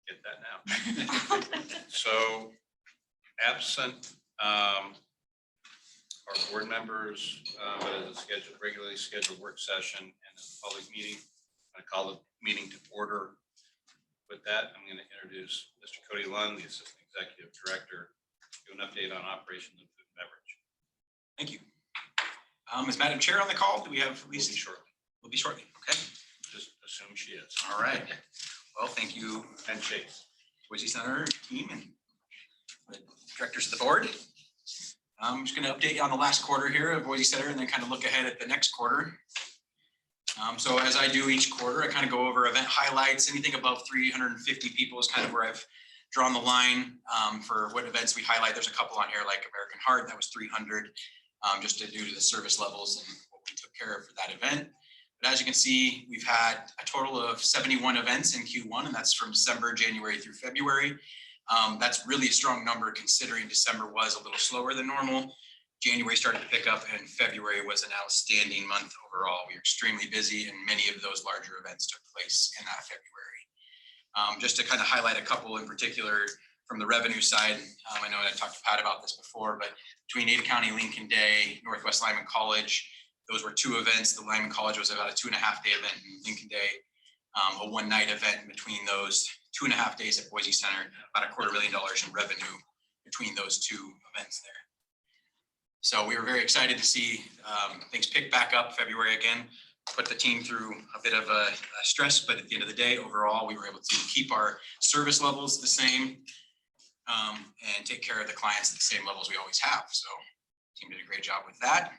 Get that now. So absent our board members, but as a regularly scheduled work session and a public meeting, I call the meeting to order. With that, I'm going to introduce Mr. Cody Lund, the Assistant Executive Director, to do an update on operations of food and beverage. Thank you. Is Madam Chair on the call? Do we have at least? Will be shortly. Will be shortly. Okay. Just assume she is. All right. Well, thank you, And Chase. Boise Center team and the directors of the board. I'm just going to update you on the last quarter here of Boise Center and then kind of look ahead at the next quarter. So as I do each quarter, I kind of go over event highlights. Anything above 350 people is kind of where I've drawn the line for what events we highlight. There's a couple on here like American Heart, that was 300, just due to the service levels and what we took care of for that event. But as you can see, we've had a total of 71 events in Q1, and that's from December, January through February. That's really a strong number considering December was a little slower than normal. January started to pick up and February was an outstanding month overall. We were extremely busy and many of those larger events took place in that February. Just to kind of highlight a couple in particular from the revenue side, I know I talked to Pat about this before, but between Ada County, Lincoln Day, Northwest Lyman College, those were two events. The Lyman College was about a 2.5-day event, and Lincoln Day, a one-night event. Between those 2.5 days at Boise Center, about $250,000 in revenue between those two events there. So we were very excited to see things pick back up February again, put the team through a bit of a stress, but at the end of the day, overall, we were able to keep our service levels the same and take care of the clients at the same levels we always have. So the team did a great job with that.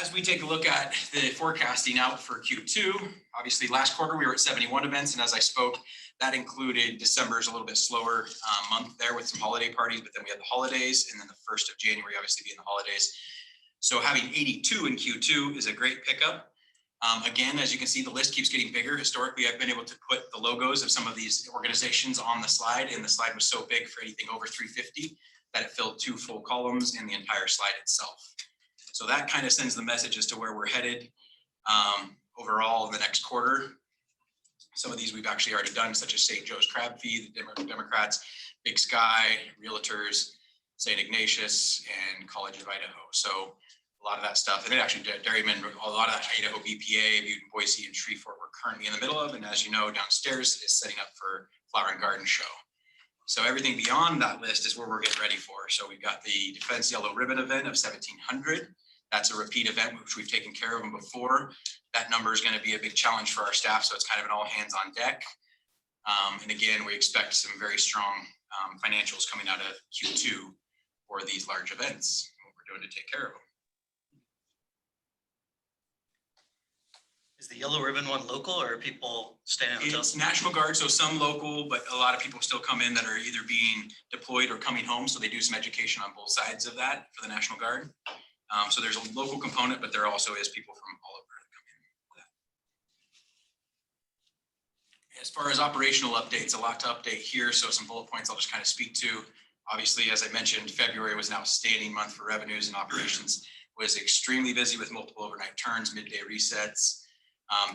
As we take a look at the forecasting out for Q2, obviously last quarter we were at 71 events, and as I spoke, that included December's a little bit slower month there with some holiday parties, but then we had the holidays, and then the 1st of January obviously being the holidays. So having 82 in Q2 is a great pickup. Again, as you can see, the list keeps getting bigger. Historically, I've been able to put the logos of some of these organizations on the slide, and the slide was so big for anything over 350 that it filled 2 full columns in the entire slide itself. So that kind of sends the message as to where we're headed overall in the next quarter. Some of these we've actually already done, such as St. Joe's Crab Feed, the Democrats, Big Sky, Realtors, St. Ignatius, and College of Idaho. So a lot of that stuff, and then actually Dairymen, a lot of Idaho BPA, Butte, Boise, and Shreveport we're currently in the middle of, and as you know, downstairs is setting up for Flower and Garden Show. So everything beyond that list is where we're getting ready for. So we've got the Defense Yellow Ribbon event of 1,700. That's a repeat event, which we've taken care of them before. That number is going to be a big challenge for our staff, so it's kind of an all hands on deck. And again, we expect some very strong financials coming out of Q2 for these large events, what we're doing to take care of them. Is the Yellow Ribbon one local, or are people staying at hotels? It's National Guard, so some local, but a lot of people still come in that are either being deployed or coming home, so they do some education on both sides of that for the National Guard. So there's a local component, but there also is people from all over that come in. As far as operational updates, a lot to update here. So some bullet points I'll just kind of speak to. Obviously, as I mentioned, February was an outstanding month for revenues and operations. Was extremely busy with multiple overnight turns, midday resets.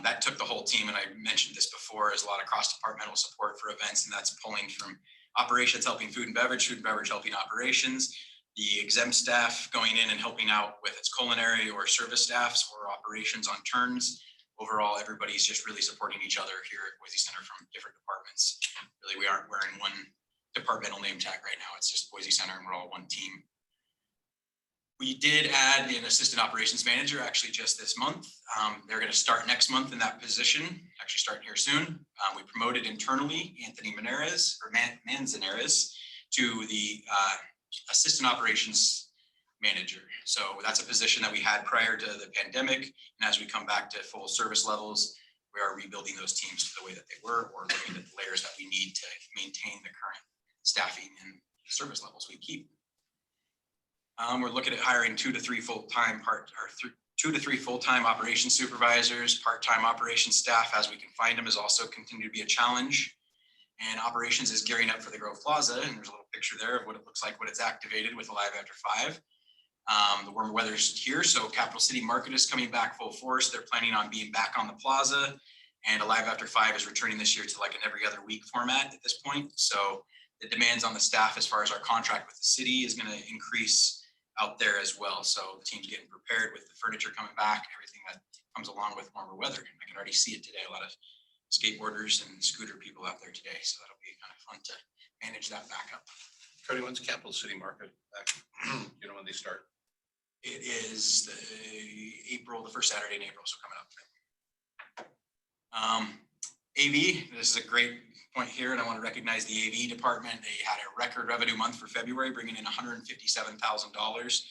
That took the whole team, and I mentioned this before, is a lot of cross-departmental support for events, and that's pulling from operations helping food and beverage helping operations, the exempt staff going in and helping out with its culinary or service staffs or operations on turns. Overall, everybody's just really supporting each other here at Boise Center from different departments. Really, we aren't wearing one departmental name tag right now. It's just Boise Center, and we're all one team. We did add an assistant operations manager actually just this month. They're going to start next month in that position, actually starting here soon. We promoted internally Anthony Manzanares to the assistant operations manager. So that's a position that we had prior to the pandemic. And as we come back to full service levels, we are rebuilding those teams to the way that they were, or looking at the layers that we need to maintain the current staffing and service levels we keep. We're looking at hiring 2 to 3 full-time operations supervisors. Part-time operations staff, as we can find them, is also continue to be a challenge. And operations is gearing up for the Grove Plaza, and there's a little picture there of what it looks like when it's activated with Alive After 5. The warmer weather's here, so Capital City Market is coming back full force. They're planning on being back on the plaza And Alive After 5 is returning this year to like an every other week format at this point. So the demands on the staff as far as our contract with the city is going to increase out there as well. So the team's getting prepared with the furniture coming back, everything that comes along with warmer weather. I can already see it today. A lot of skateboarders and scooter people out there today. So that'll be kind of fun to manage that back up. Cody, when's Capital City Market back? You know when they start? It is the first Saturday in April, so coming up. AV, this is a great point here, and I want to recognize the AV department. They had a record revenue month for February, bringing in $157,000.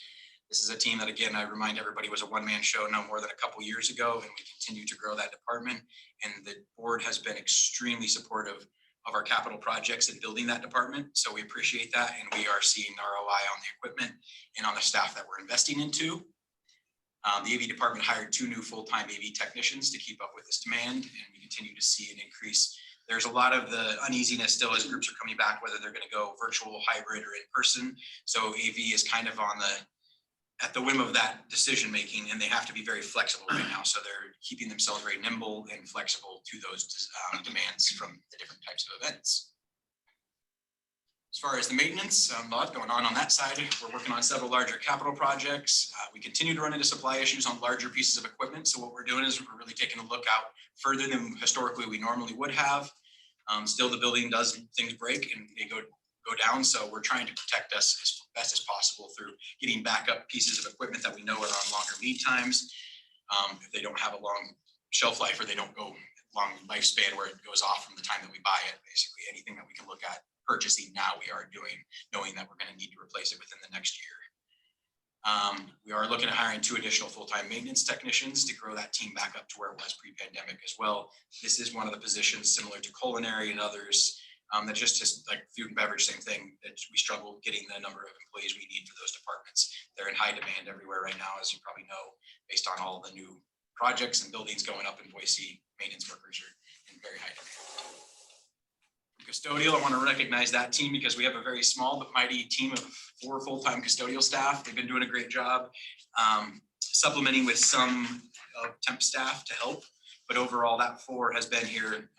This is a team that, again, I remind everybody was a one-man show no more than a couple years ago, and we continue to grow that department. And the board has been extremely supportive of our capital projects and building that department. So we appreciate that, and we are seeing ROI on the equipment and on the staff that we're investing into. The AV department hired 2 new full-time AV technicians to keep up with this demand, and we continue to see an increase. There's a lot of the uneasiness still as groups are coming back, whether they're going to go virtual, hybrid, or in person. So AV is kind of at the whim of that decision making, and they have to be very flexible right now. So they're keeping themselves very nimble and flexible to those demands from the different types of events. As far as the maintenance, a lot going on that side. We're working on several larger capital projects. We continue to run into supply issues on larger pieces of equipment. So what we're doing is we're really taking a look out further than historically we normally would have. Still, the building does things break and they go down. So we're trying to protect us as best as possible through getting backup pieces of equipment that we know are on longer lead times. If they don't have a long shelf life or they don't go long lifespan where it goes off from the time that we buy it, basically anything that we can look at purchasing now we are doing, knowing that we're going to need to replace it within the next year. We are looking at hiring 2 additional full-time maintenance technicians to grow that team back up to where it was pre-pandemic as well. This is one of the positions similar to culinary and others that just like food and beverage, same thing, that we struggle getting the number of employees we need for those departments. They're in high demand everywhere right now, as you probably know, based on all the new projects and buildings going up in Boise. Maintenance workers are in very high demand. Custodial, I want to recognize that team because we have a very small but mighty team of 4 full-time custodial staff. They've been doing a great job supplementing with some temp staff to help. But overall, that 4 has been here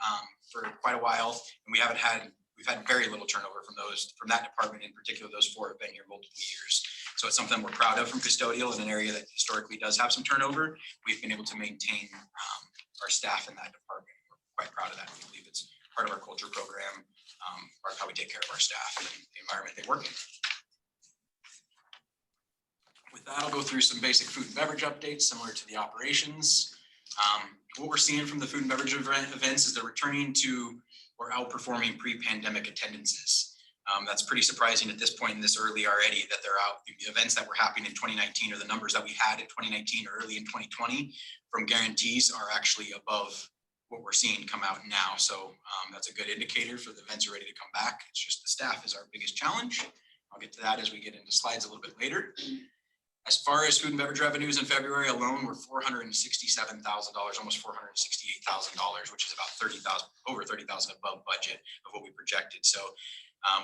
for quite a while, and we've had very little turnover from that department in particular. Those 4 have been here multiple years. So it's something we're proud of from custodial in an area that historically does have some turnover. We've been able to maintain our staff in that department. We're quite proud of that. We believe it's part of our culture program, part of how we take care of our staff and the environment they work in. With that, I'll go through some basic food and beverage updates similar to the operations. What we're seeing from the food and beverage events is they're returning to or outperforming pre-pandemic attendances. That's pretty surprising at this point in this early already that they're out. The events that were happening in 2019 or the numbers that we had in 2019 or early in 2020 from guarantees are actually above what we're seeing come out now. So that's a good indicator for the events are ready to come back. It's just the staff is our biggest challenge. I'll get to that as we get into slides a little bit later. As far as food and beverage revenues in February alone, were $467,000, almost $468,000, which is about over 30,000 above budget of what we projected. So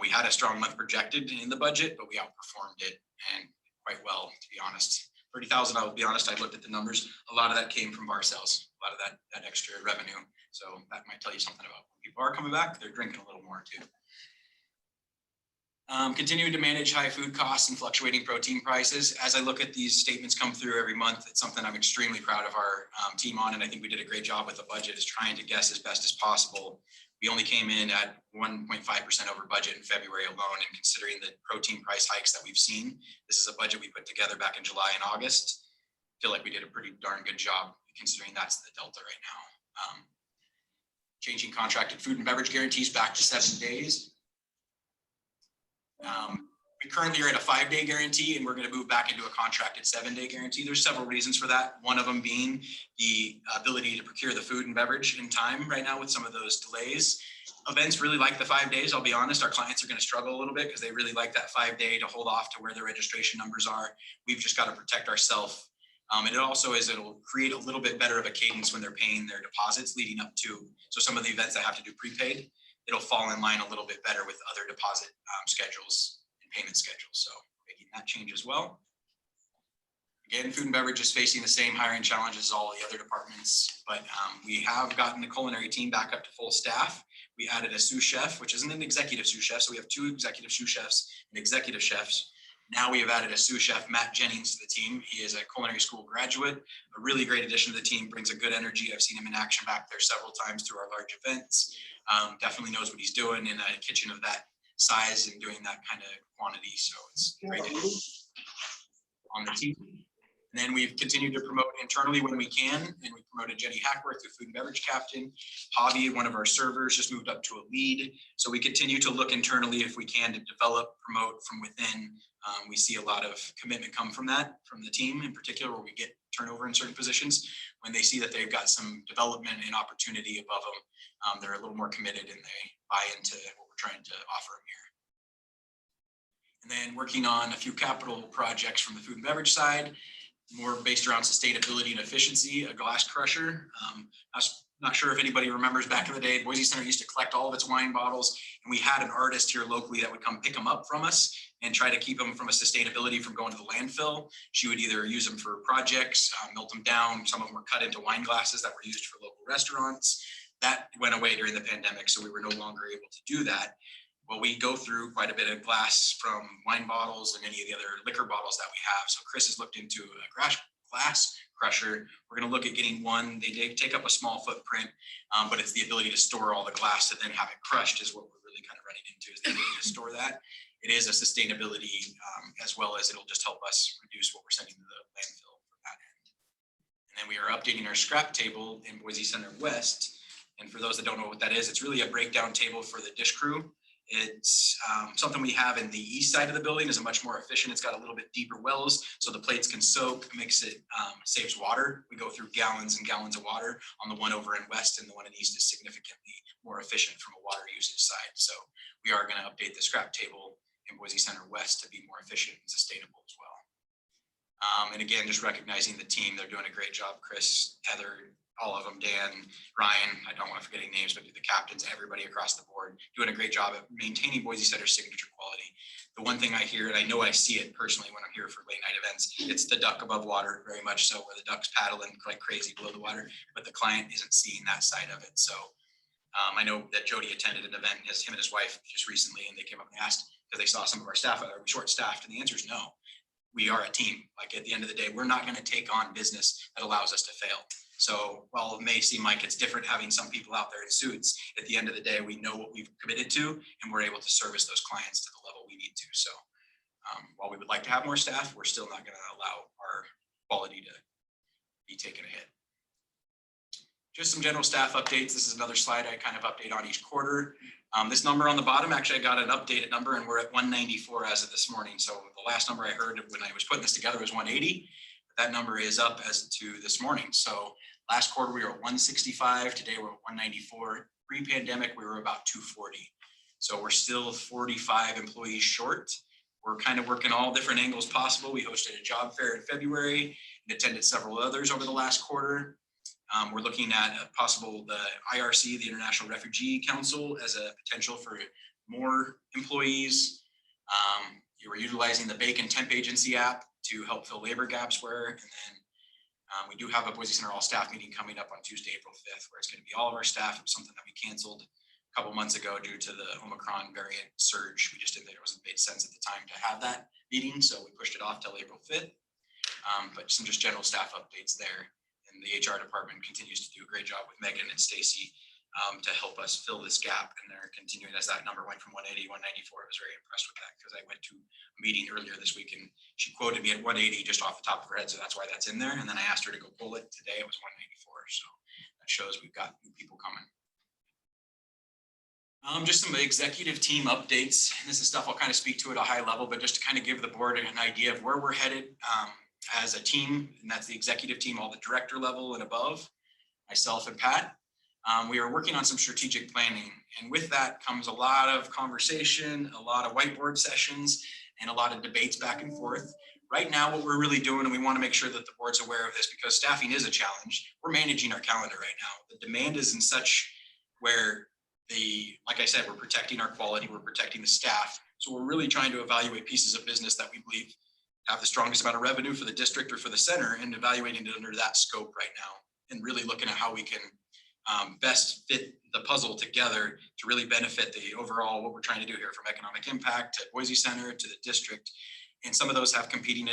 we had a strong month projected in the budget, but we outperformed it and quite well, to be honest. 30,000, I will be honest, I looked at the numbers. A lot of that came from bar sales, a lot of that extra revenue. So that might tell you something about when people are coming back, they're drinking a little more too. Continuing to manage high food costs and fluctuating protein prices. As I look at these statements come through every month, it's something I'm extremely proud of our team on, and I think we did a great job with the budget, is trying to guess as best as possible. We only came in at 1.5% over budget in February alone, and considering the protein price hikes that we've seen, this is a budget we put together back in July and August. I feel like we did a pretty darn good job considering that's the delta right now. Changing contracted food and beverage guarantees back to 7 days. We currently are at a 5-day guarantee, and we're going to move back into a contracted 7-day guarantee. There's several reasons for that. One of them being the ability to procure the food and beverage in time right now with some of those delays. Events really like the 5 days. I'll be honest, our clients are going to struggle a little bit because they really like that 5-day to hold off to where their registration numbers are. We've just got to protect ourselves. And it also is, it'll create a little bit better of a cadence when they're paying their deposits leading up to. So some of the events that have to do prepaid, it'll fall in line a little bit better with other deposit schedules and payment schedules. So making that change as well. Again, food and beverage is facing the same hiring challenges as all the other departments, but we have gotten the culinary team back up to full staff. We added a sous chef, which isn't an executive sous chef. So we have 2 executive sous chefs and executive chefs. Now we have added a sous chef, Matt Jennings, to the team. He is a culinary school graduate, a really great addition to the team, brings a good energy. I've seen him in action back there several times through our large events. Definitely knows what he's doing in a kitchen of that size and doing that kind of quantity. So it's great to have on the team. And then we've continued to promote internally when we can, and we promoted Jenny Hackworth to food and beverage captain. Javi, one of our servers, just moved up to a lead. So we continue to look internally if we can to develop, promote from within. We see a lot of commitment come from that, from the team in particular, where we get turnover in certain positions. When they see that they've got some development and opportunity above them, they're a little more committed and they buy into what we're trying to offer them here. And then working on a few capital projects from the food and beverage side, more based around sustainability and efficiency, a glass crusher. I was not sure if anybody remembers back in the day, Boise Center used to collect all of its wine bottles, and we had an artist here locally that would come pick them up from us and try to keep them from a sustainability from going to the landfill. She would either use them for projects, melt them down. Some of them were cut into wine glasses that were used for local restaurants. That went away during the pandemic, so we were no longer able to do that. Well, we go through quite a bit of glass from wine bottles and any of the other liquor bottles that we have. So Chris has looked into a glass crusher. We're going to look at getting one. They take up a small footprint, but it's the ability to store all the glass and then have it crushed is what we're really kind of running into, is the ability to store that. It is a sustainability as well as it'll just help us reduce what we're sending to the landfill for that end. And then we are updating our scrap table in Boise Center West. And for those that don't know what that is, it's really a breakdown table for the dish crew. It's something we have in the east side of the building, is a much more efficient. It's got a little bit deeper wells, so the plates can soak, makes it saves water. We go through gallons and gallons of water on the one over in west, and the one in east is significantly more efficient from a water usage side. So we are going to update the scrap table in Boise Center West to be more efficient and sustainable as well. And again, just recognizing the team, they're doing a great job. Chris, Heather, all of them, Dan, Ryan, I don't want to forget any names, but the captains, everybody across the board doing a great job at maintaining Boise Center's signature quality. The one thing I hear, and I know I see it personally when I'm here for late night events, it's the duck above water, very much so, where the duck's paddling like crazy below the water, but the client isn't seeing that side of it. So I know that Jody attended an event, him and his wife just recently, and they came up and asked, because they saw some of our staff, are we short staffed? And the answer is no. We are a team. Like at the end of the day, we're not going to take on business that allows us to fail. So while it may seem like it's different having some people out there in suits, at the end of the day, we know what we've committed to, and we're able to service those clients to the level we need to. So while we would like to have more staff, we're still not going to allow our quality to be taken a hit. Just some general staff updates. This is another slide I kind of update on each quarter. This number on the bottom, actually, I got an updated number, and we're at 194 as of this morning. So the last number I heard when I was putting this together was 180. That number is up as to this morning. So last quarter we were at 165. Today we're at 194. Pre-pandemic we were about 240. So we're still 45 employees short. We're kind of working all different angles possible. We hosted a job fair in February and attended several others over the last quarter. We're looking at the IRC, the International Refugee Council, as a potential for more employees. We're utilizing the Bacon Temp Agency app to help fill labor gaps and then we do have a Boise Center all staff meeting coming up on Tuesday, April 5th, where it's going to be all of our staff. It was something that we canceled a couple months ago due to the Omicron variant surge. We just didn't think it made sense at the time to have that meeting, so we pushed it off till April 5th. But some just general staff updates there. And the HR department continues to do a great job with Megan and Stacy to help us fill this gap. And they're continuing as that number went from 180, 194. I was very impressed with that because I went to a meeting earlier this week and she quoted me at 180 just off the top of her head. So that's why that's in there. And then I asked her to go pull it. Today it was 194. So that shows we've got new people coming. Just some executive team updates. This is stuff I'll kind of speak to at a high level, but just to kind of give the board an idea of where we're headed as a team. And that's the executive team, all the director level and above, myself and Pat. We are working on some strategic planning, and with that comes a lot of conversation, a lot of whiteboard sessions, and a lot of debates back and forth. Right now, what we're really doing, and we want to make sure that the board's aware of this because staffing is a challenge, we're managing our calendar right now. The demand is in such where like I said, we're protecting our quality, we're protecting the staff. So we're really trying to evaluate pieces of business that we believe have the strongest amount of revenue for the district or for the center, and evaluating it under that scope right now, and really looking at how we can best fit the puzzle together to really benefit the overall, what we're trying to do here, from economic impact to Boise Center to the district. And some of those have competing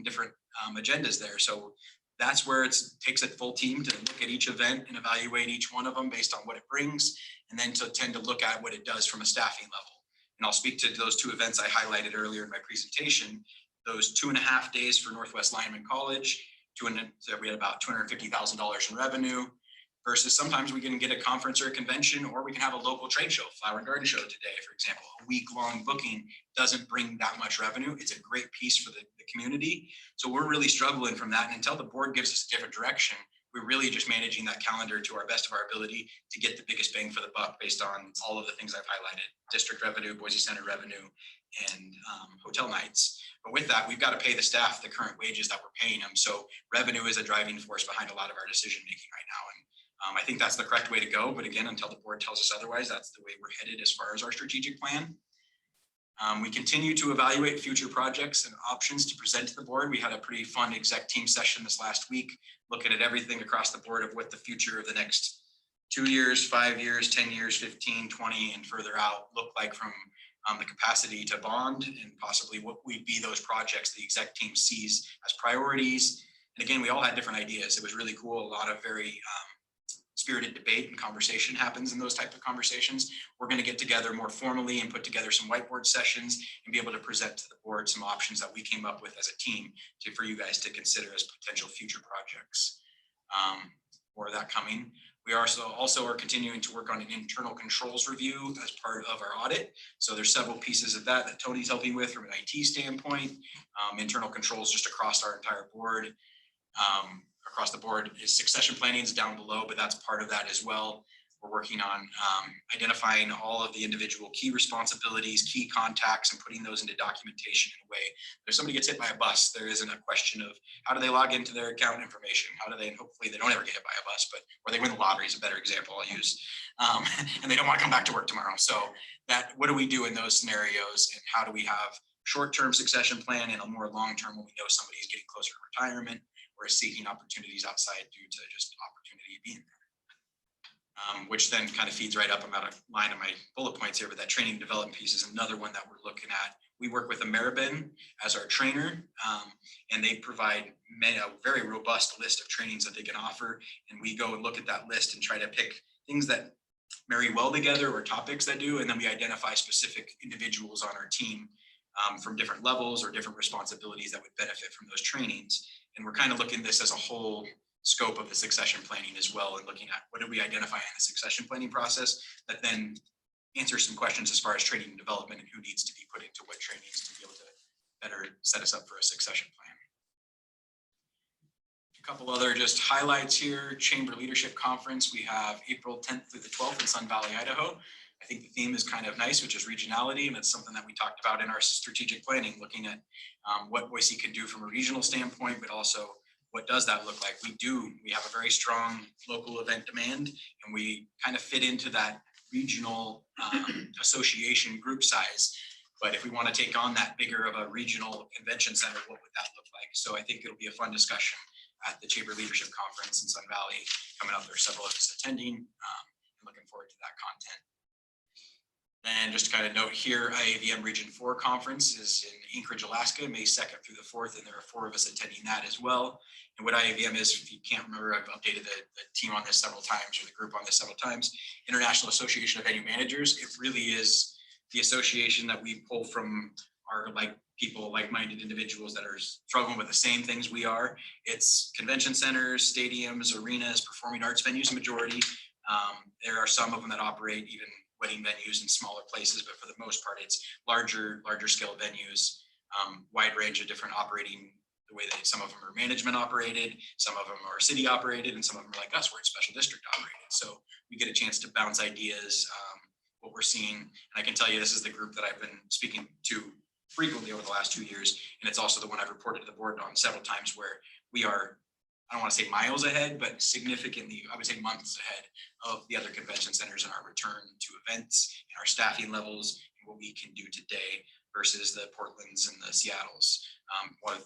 different agendas there. So that's where it takes a full team to look at each event and evaluate each one of them based on what it brings, and then to tend to look at what it does from a staffing level. And I'll speak to those two events I highlighted earlier in my presentation. Those 2.5 days for Northwest Lineman College, we had about $250,000 in revenue, versus sometimes we can get a conference or a convention, or we can have a local trade show, Flower and Garden Show today, for example. A week-long booking doesn't bring that much revenue. It's a great piece for the community. So we're really struggling from that. And until the board gives us a different direction, we're really just managing that calendar to our best of our ability to get the biggest bang for the buck based on all of the things I've highlighted: district revenue, Boise Center revenue, and hotel nights. But with that, we've got to pay the staff the current wages that we're paying them. So revenue is a driving force behind a lot of our decision making right now. And I think that's the correct way to go. But again, until the board tells us otherwise, that's the way we're headed as far as our strategic plan. We continue to evaluate future projects and options to present to the board. We had a pretty fun exec team session this last week, looking at everything across the board of what the future of the next 2 years, 5 years, 10 years, 15, 20, and further out look like, from the capacity to bond, and possibly what would be those projects the exec team sees as priorities. And again, we all had different ideas. It was really cool. A lot of very spirited debate and conversation happens in those type of conversations. We're going to get together more formally and put together some whiteboard sessions and be able to present to the board some options that we came up with as a team for you guys to consider as potential future projects for that coming. We also are continuing to work on an internal controls review as part of our audit. So there's several pieces of that Tony's helping with from an IT standpoint. Internal controls just across our entire board. Across the board is succession planning is down below, but that's part of that as well. We're working on identifying all of the individual key responsibilities, key contacts, and putting those into documentation in a way. If somebody gets hit by a bus, there isn't a question of how do they log into their account information? How do they, and hopefully they don't ever get hit by a bus, but or they win the lottery is a better example I'll use. And they don't want to come back to work tomorrow. So what do we do in those scenarios, and how do we have short-term succession plan and a more long-term when we know somebody's getting closer to retirement or is seeking opportunities outside due to just opportunity being there. Which then kind of feeds right up. I'm out of line of my bullet points here, but that training and development piece is another one that we're looking at. We work with Ameriben as our trainer, and they provide a very robust list of trainings that they can offer. And we go and look at that list and try to pick things that marry well together or topics that do. And then we identify specific individuals on our team from different levels or different responsibilities that would benefit from those trainings. And we're kind of looking at this as a whole scope of the succession planning as well, and looking at what do we identify in the succession planning process that then answers some questions as far as training and development and who needs to be put into what trainings to be able to better set us up for a succession plan. A couple other just highlights here. Chamber Leadership Conference. We have April 10th through the 12th in Sun Valley, Idaho. I think the theme is kind of nice, which is regionality, and it's something that we talked about in our strategic planning, looking at what Boise can do from a regional standpoint, but also what does that look like? We have a very strong local event demand, and we kind of fit into that regional association group size. But if we want to take on that bigger of a regional convention center, what would that look like? So I think it'll be a fun discussion at the Chamber Leadership Conference in Sun Valley coming up. There's several of us attending. I'm looking forward to that content. And just to kind of note here, IAVM Region 4 Conference is in Anchorage, Alaska, May 2nd through the 4th, and there are 4 of us attending that as well. And what IAVM is, if you can't remember, I've updated the team on this several times, or the group on this several times, International Association of Venue Managers. It really is the association that we pull from our like-minded individuals that are struggling with the same things we are. It's convention centers, stadiums, arenas, performing arts venues, majority. There are some of them that operate even wedding venues in smaller places, but for the most part, it's larger scale venues, wide range of different operating, the way that some of them are management operated, some of them are city operated, and some of them are like us, we're special district operated. So we get a chance to bounce ideas, what we're seeing. And I can tell you, this is the group that I've been speaking to frequently over the last 2 years. And it's also the one I've reported to the board on several times, where we are, I don't want to say miles ahead, but significantly, I would say months ahead of the other convention centers in our return to events and our staffing levels and what we can do today versus the Portlands and the Seattles.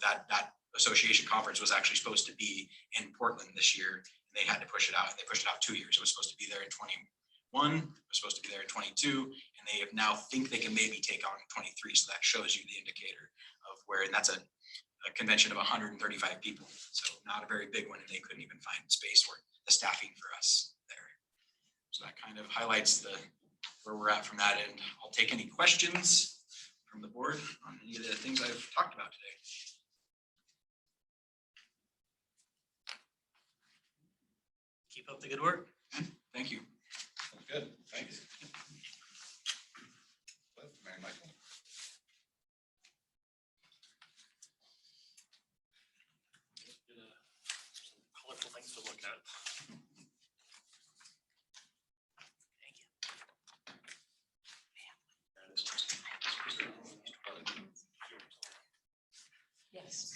That association conference was actually supposed to be in Portland this year. And they had to push it out. They pushed it out 2 years. It was supposed to be there in 21, it was supposed to be there in 22, and they have now think they can maybe take on 23. So that shows you the indicator of where, and that's a convention of 135 people. So not a very big one, and they couldn't even find space or the staffing for us there. So that kind of highlights where we're at from that end. I'll take any questions from the board on any of the things I've talked about today. Keep up the good work. Thank you. Good, thanks. Mary Michael. Some colorful things to look at. Thank you. Yes.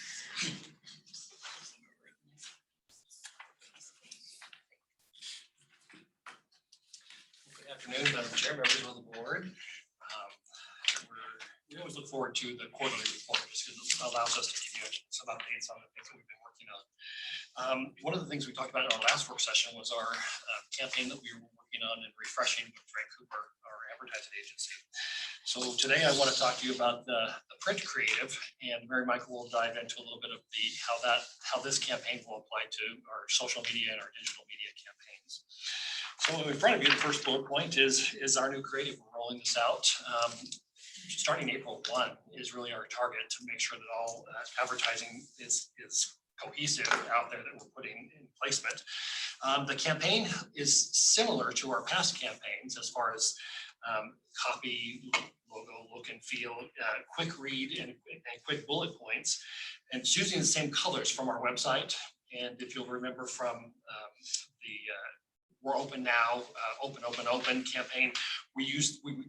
Good afternoon, Madam Chair, members of the board. We always look forward to the quarterly report just because it allows us to give you some updates on the things that we've been working on. One of the things we talked about in our last work session was our campaign that we were working on and refreshing with Frank Cooper, our advertising agency. So today I want to talk to you about the print creative, and Mary Michael will dive into a little bit of how this campaign will apply to our social media and our digital media campaigns. So in front of you, the first bullet point is our new creative. We're rolling this out. Starting April 1 is really our target to make sure that all advertising is cohesive out there that we're putting in placement. The campaign is similar to our past campaigns as far as copy, logo, look and feel, quick read and quick bullet points. And it's using the same colors from our website. And if you'll remember from the We're Open Now, open campaign, we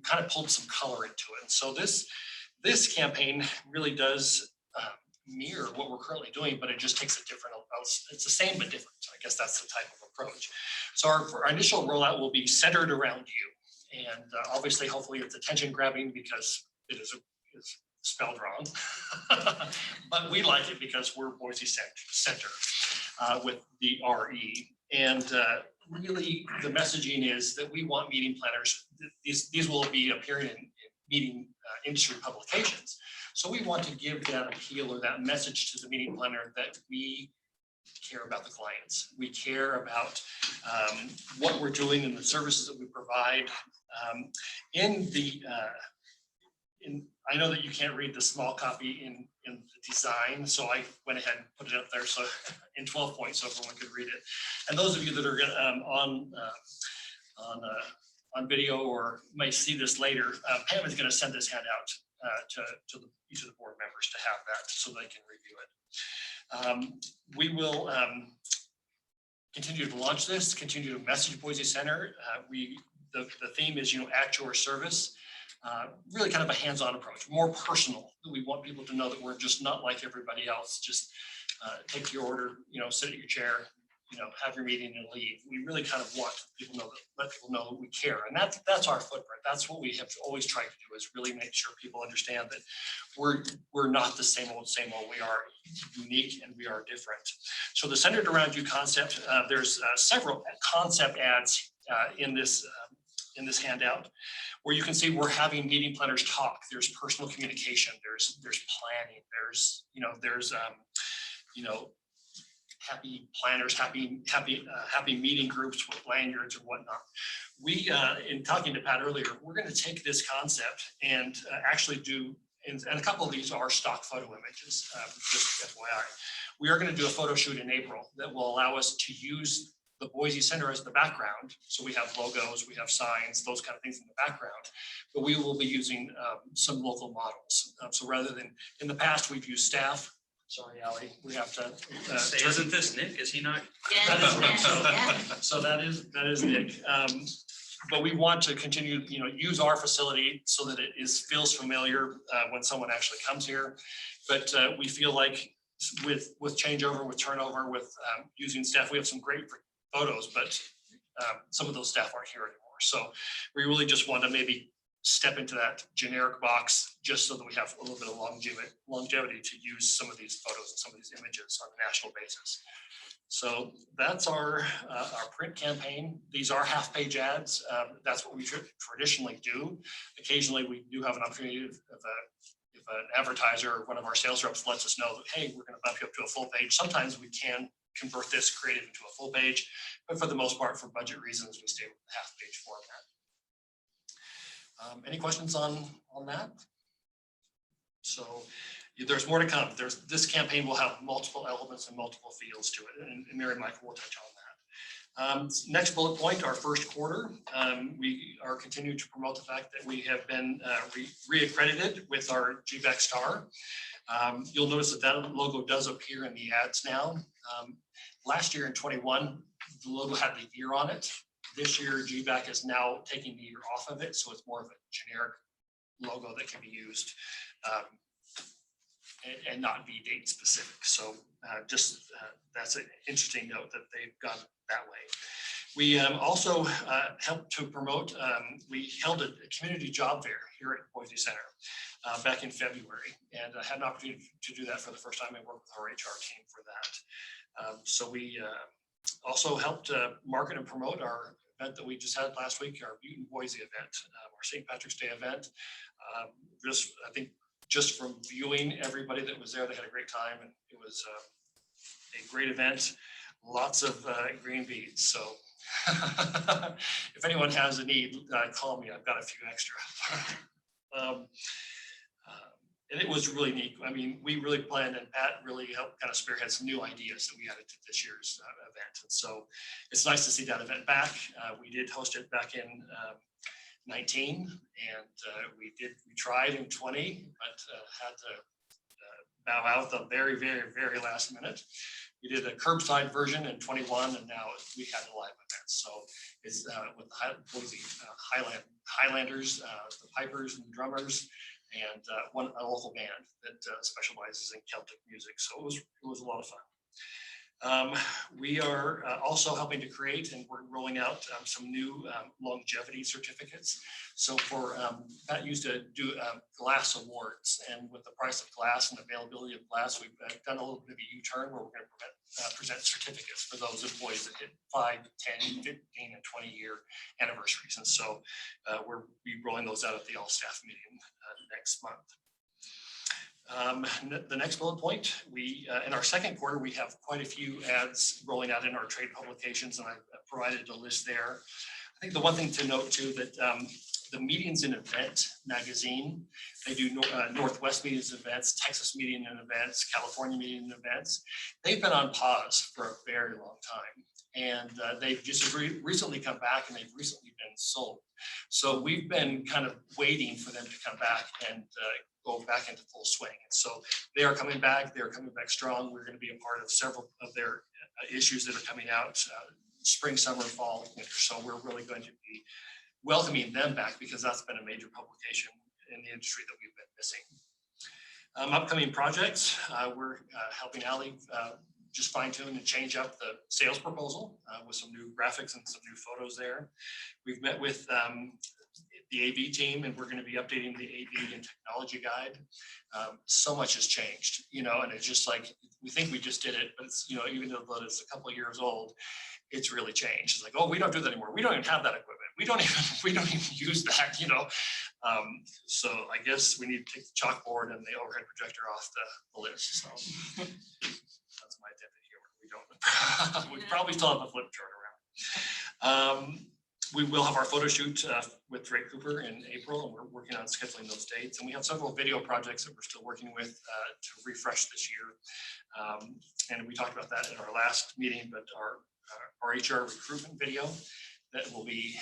kind of pulled some color into it. And so this campaign really does mirror what we're currently doing, but it just takes a different, it's the same but different. So I guess that's the type of approach. So our initial rollout will be centered around you. And obviously, hopefully it's attention grabbing because it is spelled wrong. But we like it because we're Boise Center with the RE. And really the messaging is that we want meeting planners. These will be appearing in meeting industry publications. So we want to give that appeal or that message to the meeting planner that we care about the clients. We care about what we're doing and the services that we provide. I know that you can't read the small copy in the design, so I went ahead and put it up there so in 12 points so everyone could read it. And those of you that are on video or may see this later, Pam is going to send this handout to each of the board members to have that so they can review it. We will continue to launch this, continue to message Boise Center. The theme is, at your service. Really kind of a hands-on approach, more personal. We want people to know that we're just not like everybody else. Just take your order, sit at your chair, have your meeting and leave. We really kind of want people to let people know that we care, and that's our footprint. That's what we have always tried to do, is really make sure people understand that we're not the same old. We are unique and we are different. So the Centered Around You concept, there's several concept ads in this handout, where you can see we're having meeting planners talk. There's personal communication. There's planning. There's happy planners, happy meeting groups with lanyards and whatnot. We, in talking to Pat earlier, we're going to take this concept and actually do, and a couple of these are stock photo images. Just FYI, we are going to do a photo shoot in April that will allow us to use the Boise Center as the background. So we have logos, we have signs, those kind of things in the background, but we will be using some local models. So rather than, in the past, we've used staff. Sorry, Allie, we have to. Isn't this Nick? Is he not? Yeah, That is Nick. yeah. So that is Nick. But we want to continue, use our facility so that it feels familiar when someone actually comes here. But we feel like with changeover, with turnover, with using staff, we have some great photos, but some of those staff aren't here anymore. So we really just want to maybe step into that generic box just so that we have a little bit of longevity to use some of these photos and some of these images on a national basis. So that's our print campaign. These are half-page ads. That's what we traditionally do. Occasionally, we do have an opportunity if an advertiser or one of our sales reps lets us know that, hey, we're going to bump you up to a full page. Sometimes we can convert this creative into a full page, but for the most part, for budget reasons, we stay with the half-page format. Any questions on that? So there's more to come. This campaign will have multiple elements and multiple fields to it, and Mary and Michael will touch on that. Next bullet point, our first quarter. We are continuing to promote the fact that we have been re-accredited with our GBAC star. You'll notice that logo does appear in the ads now. Last year in 21, the logo had the year on it. This year, GBAC is now taking the year off of it, so it's more of a generic logo that can be used and not be date specific. So that's an interesting note that they've gone that way. We also helped to promote, we held a community job fair here at Boise Center back in February, and I had an opportunity to do that for the first time. I worked with our HR team for that. So we also helped market and promote our event that we just had last week, our Butte in Boise event, our St. Patrick's Day event. I think just from viewing everybody that was there, they had a great time, and it was a great event. Lots of green beans. So if anyone has a need, call me. I've got a few extra. And it was really neat. I mean, we really planned, and Pat really helped kind of spearhead some new ideas that we added to this year's event. And so it's nice to see that event back. We did host it back in 19, and we tried in 20, but had to bow out the very, very, very last minute. We did a curbside version in 21, and now we had a live event. So it's with the Boise Highlanders, the pipers and the drummers, and a local band that specializes in Celtic music. So it was a lot of fun. We are also helping to create, and we're rolling out some new longevity certificates. So Pat used to do glass awards, and with the price of glass and availability of glass, we've done a little bit of a U-turn where we're going to present certificates for those employees that hit 5, 10, 15, and 20-year anniversaries. And so we'll be rolling those out at the all-staff meeting next month. The next bullet point, in our second quarter, we have quite a few ads rolling out in our trade publications, and I've provided a list there. I think the one thing to note too, that the Meetings and Event magazine, they do Northwest Meetings and Events, Texas Meeting and Events, California Meeting and Events. They've been on pause for a very long time. And they've just recently come back, and they've recently been sold. So we've been kind of waiting for them to come back and go back into full swing. And so they are coming back. They're coming back strong. We're going to be a part of several of their issues that are coming out spring, summer, fall, winter. So we're really going to be welcoming them back, because that's been a major publication in the industry that we've been missing. Upcoming projects, we're helping Allie just fine tune and change up the sales proposal with some new graphics and some new photos there. We've met with the AV team, and we're going to be updating the AV and technology guide. So much has changed, and it's just like, we think we just did it, but it's, even though it's a couple of years old, it's really changed. It's like, oh, we don't do that anymore. We don't even have that equipment. We don't even use that, So I guess we need to take the chalkboard and the overhead projector off the list. So that's my tip here. We don't. We probably still have a flip chart around. We will have our photo shoot with Drake Cooper in April, and we're working on scheduling those dates. And we have several video projects that we're still working with to refresh this year. And we talked about that in our last meeting, but our HR recruitment video that will be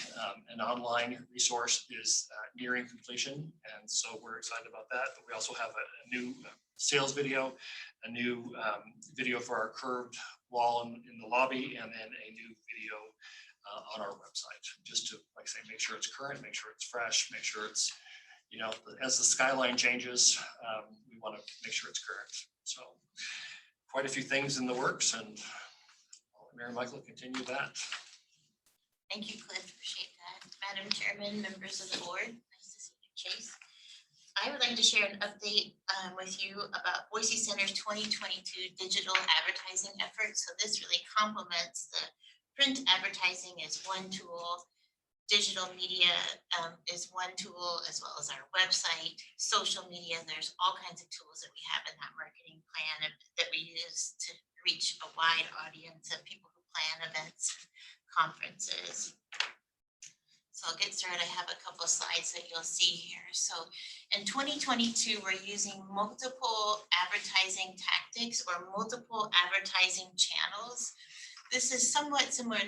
an online resource is nearing completion. And so we're excited about that. But we also have a new sales video, a new video for our curved wall in the lobby, and then a new video on our website, just to, like I say, make sure it's current, make sure it's fresh, make sure it's, as the skyline changes, we want to make sure it's current. So quite a few things in the works, and I'll let Mary Michael continue that. Thank you, Cliff. Appreciate that. Madam Chairman, members of the board, nice to see Chase. I would like to share an update with you about Boise Center's 2022 digital advertising efforts. So this really complements the print advertising is one tool, digital media is one tool, as well as our website, social media. There's all kinds of tools that we have in that marketing plan that we use to reach a wide audience of people who plan events, conferences. So I'll get started. I have a couple of slides that you'll see here. So in 2022, we're using multiple advertising tactics or multiple advertising channels. This is somewhat similar,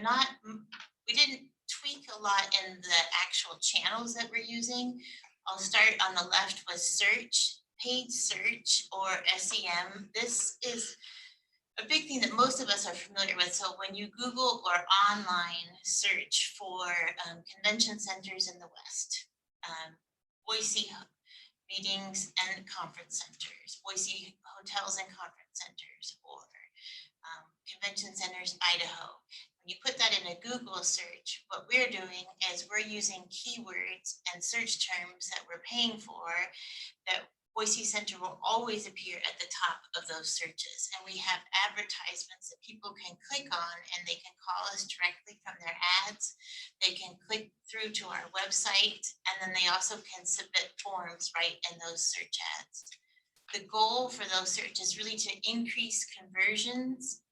we didn't tweak a lot in the actual channels that we're using. I'll start on the left with search, paid search or SEM. This is a big thing that most of us are familiar with. So when you Google or online search for convention centers in the West, Boise meetings and conference centers, Boise hotels and conference centers, or convention centers, Idaho. When you put that in a Google search, what we're doing is we're using keywords and search terms that we're paying for that Boise Center will always appear at the top of those searches. And we have advertisements that people can click on and they can call us directly from their ads. They can click through to our website, and then they also can submit forms right in those search ads. The goal for those searches is really to increase conversions.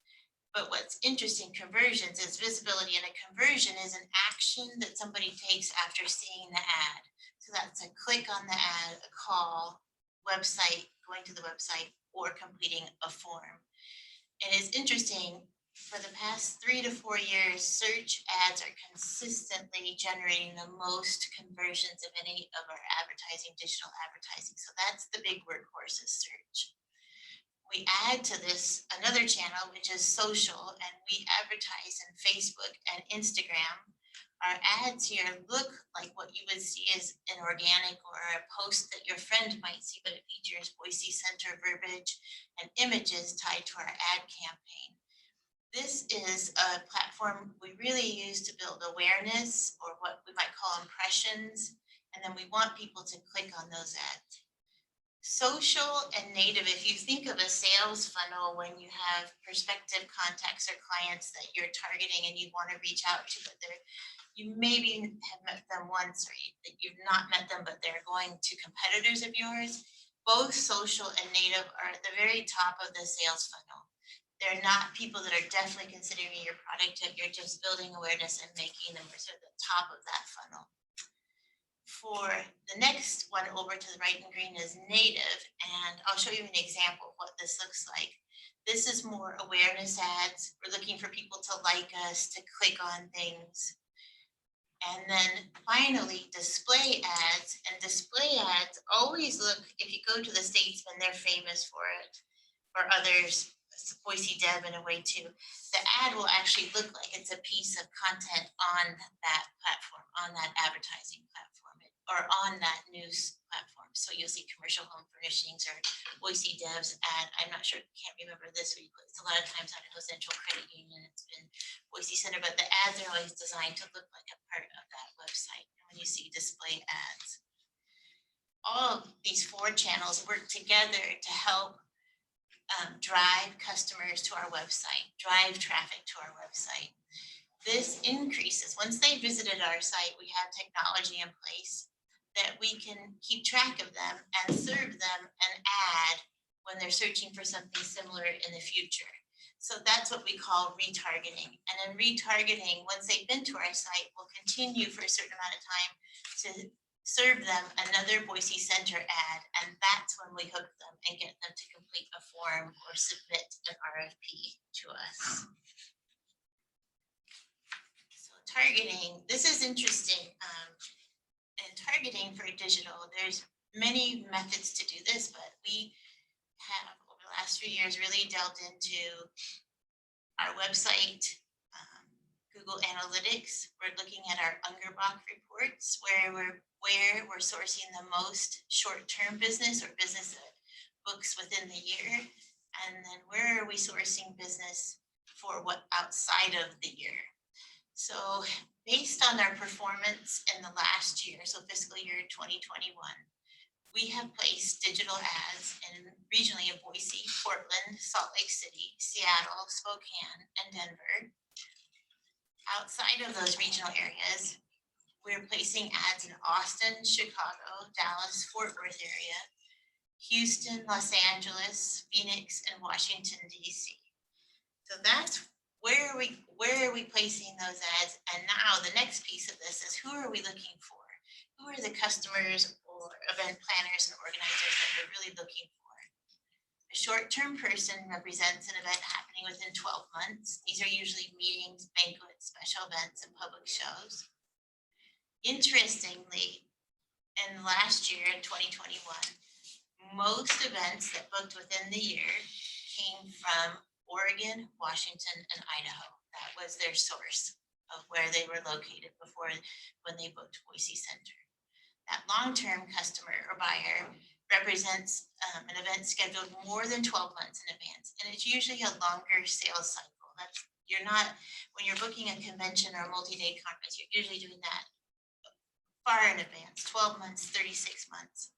But what's interesting, conversions is visibility, and a conversion is an action that somebody takes after seeing the ad. So that's a click on the ad, a call, website, going to the website, or completing a form. And it's interesting, for the past 3 to 4 years, search ads are consistently generating the most conversions of any of our advertising, digital advertising. So that's the big workhorse is search. We add to this another channel, which is social, and we advertise in Facebook and Instagram. Our ads here look like what you would see as an organic or a post that your friend might see, but it features Boise Center verbiage and images tied to our ad campaign. This is a platform we really use to build awareness, or what we might call impressions, and then we want people to click on those ads. Social and native, if you think of a sales funnel when you have prospective contacts or clients that you're targeting and you want to reach out to, but you maybe have met them once, or that you've not met them, but they're going to competitors of yours. Both social and native are at the very top of the sales funnel. They're not people that are definitely considering your product, if you're just building awareness and making them sort of the top of that funnel. For the next one over to the right in green is native, and I'll show you an example of what this looks like. This is more awareness ads. We're looking for people to like us, to click on things. And then finally, display ads. And display ads always look, if you go to the Statesman, they're famous for it, or others, Boise Dev in a way too. The ad will actually look like it's a piece of content on that platform, on that advertising platform, or on that news platform. So you'll see commercial home furnishings or Boise Dev's ad. I'm not sure, can't remember this week, but it's a lot of times Idaho Central Credit Union. It's been Boise Center, but the ads are always designed to look like a part of that website. And when you see display ads, all of these 4 channels work together to help drive customers to our website, drive traffic to our website. This increases, once they visited our site, we have technology in place that we can keep track of them and serve them an ad when they're searching for something similar in the future. So that's what we call retargeting. And in retargeting, once they've been to our site, we'll continue for a certain amount of time to serve them another Boise Center ad, and that's when we hook them and get them to complete a form or submit an RFP to us. So targeting, this is interesting. And targeting for digital, there's many methods to do this, but we have over the last few years really delved into our website, Google Analytics. We're looking at our Ungerbach reports where we're sourcing the most short-term business or business that books within the year. And then where are we sourcing business for what outside of the year? So based on our performance in the last year, so fiscal year 2021, we have placed digital ads in regionally in Boise, Portland, Salt Lake City, Seattle, Spokane, and Denver. Outside of those regional areas, we're placing ads in Austin, Chicago, Dallas, Fort Worth area, Houston, Los Angeles, Phoenix, and Washington, DC. So that's where are we placing those ads? And now the next piece of this is, who are we looking for? Who are the customers or event planners and organizers that we're really looking for? A short-term person represents an event happening within 12 months. These are usually meetings, banquets, special events, and public shows. Interestingly, in last year, in 2021, most events that booked within the year came from Oregon, Washington, and Idaho. That was their source of where they were located before when they booked Boise Center. That long-term customer or buyer represents an event scheduled more than 12 months in advance, and it's usually a longer sales cycle. That's when you're booking a convention or a multi-day conference, you're usually doing that far in advance, 12 months, 36 months.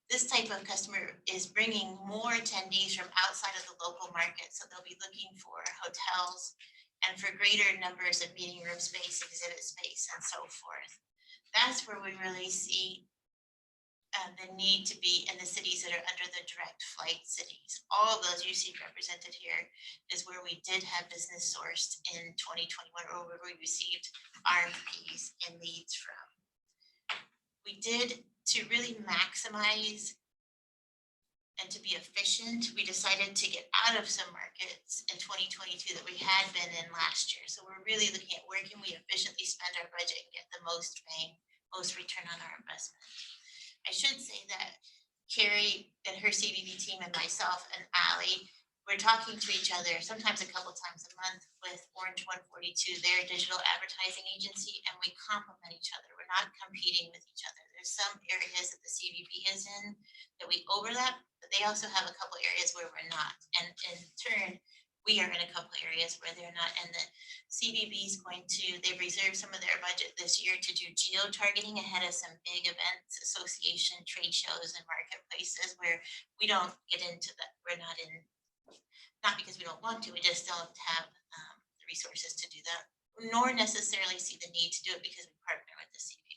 This type of customer is bringing more attendees from outside of the local market, so they'll be looking for hotels and for greater numbers of meeting room space, exhibit space, and so forth. That's where we really see the need to be in the cities that are under the direct flight cities. All of those you see represented here is where we did have business sourced in 2021, or where we received RFPs and leads from. We did, to really maximize and to be efficient, we decided to get out of some markets in 2022 that we had been in last year. So we're really looking at where can we efficiently spend our budget and get the most bang, most return on our investment. I should say that Carrie and her CVB team and myself and Allie, we're talking to each other sometimes a couple times a month with Orange 142, their digital advertising agency, and we complement each other. We're not competing with each other. There's some areas that the CVB is in that we overlap, but they also have a couple areas where we're not. And in turn, we are in a couple areas where they're not. And the CVB is going to, they've reserved some of their budget this year to do geo-targeting ahead of some big events, association, trade shows, and marketplaces where we don't get into that. We're not in, not because we don't want to, we just don't have the resources to do that, nor necessarily see the need to do it because we partner with the CVB.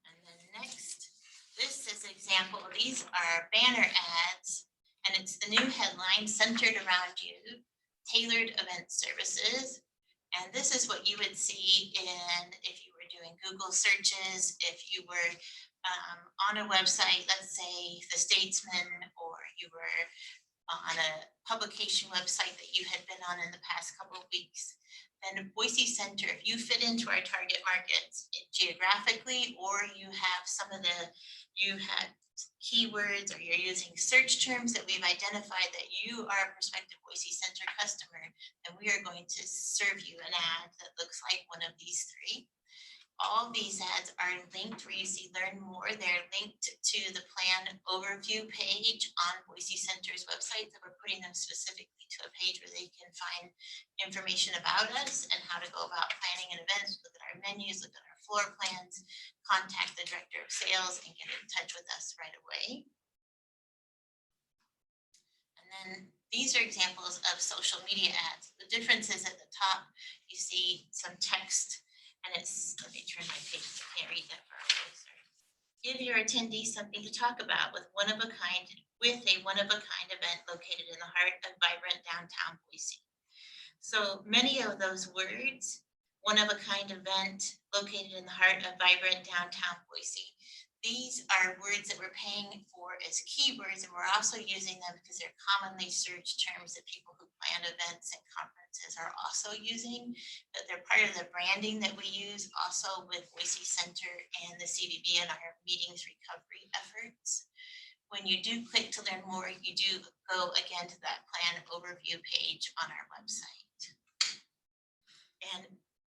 And then next, this is an example. These are banner ads, and it's the new headline, centered around you, tailored event services. And this is what you would see in, if you were doing Google searches, if you were on a website, let's say The Statesman, or you were on a publication website that you had been on in the past couple of weeks, then Boise Center, if you fit into our target markets geographically, or you have some of the, you had keywords, or you're using search terms that we've identified that you are a prospective Boise Center customer, then we are going to serve you an ad that looks like one of these three. All these ads are linked where you see learn more. They're linked to the plan overview page on Boise Center's website, that we're putting them specifically to a page where they can find information about us and how to go about planning an event, look at our menus, look at our floor plans, contact the director of sales, and get in touch with us right away. And then these are examples of social media ads. The difference is at the top, you see some text. And it's, let me turn my page, I can't read that far away, sorry. Give your attendees something to talk about with a one-of-a-kind event located in the heart of vibrant downtown Boise. So many of those words, one-of-a-kind event located in the heart of vibrant downtown Boise, these are words that we're paying for as keywords, and we're also using them because they're commonly searched terms that people who plan events and conferences are also using. But they're part of the branding that we use also with Boise Center and the CVB and our meetings recovery efforts. When you do click to learn more, you do go again to that plan overview page on our website. And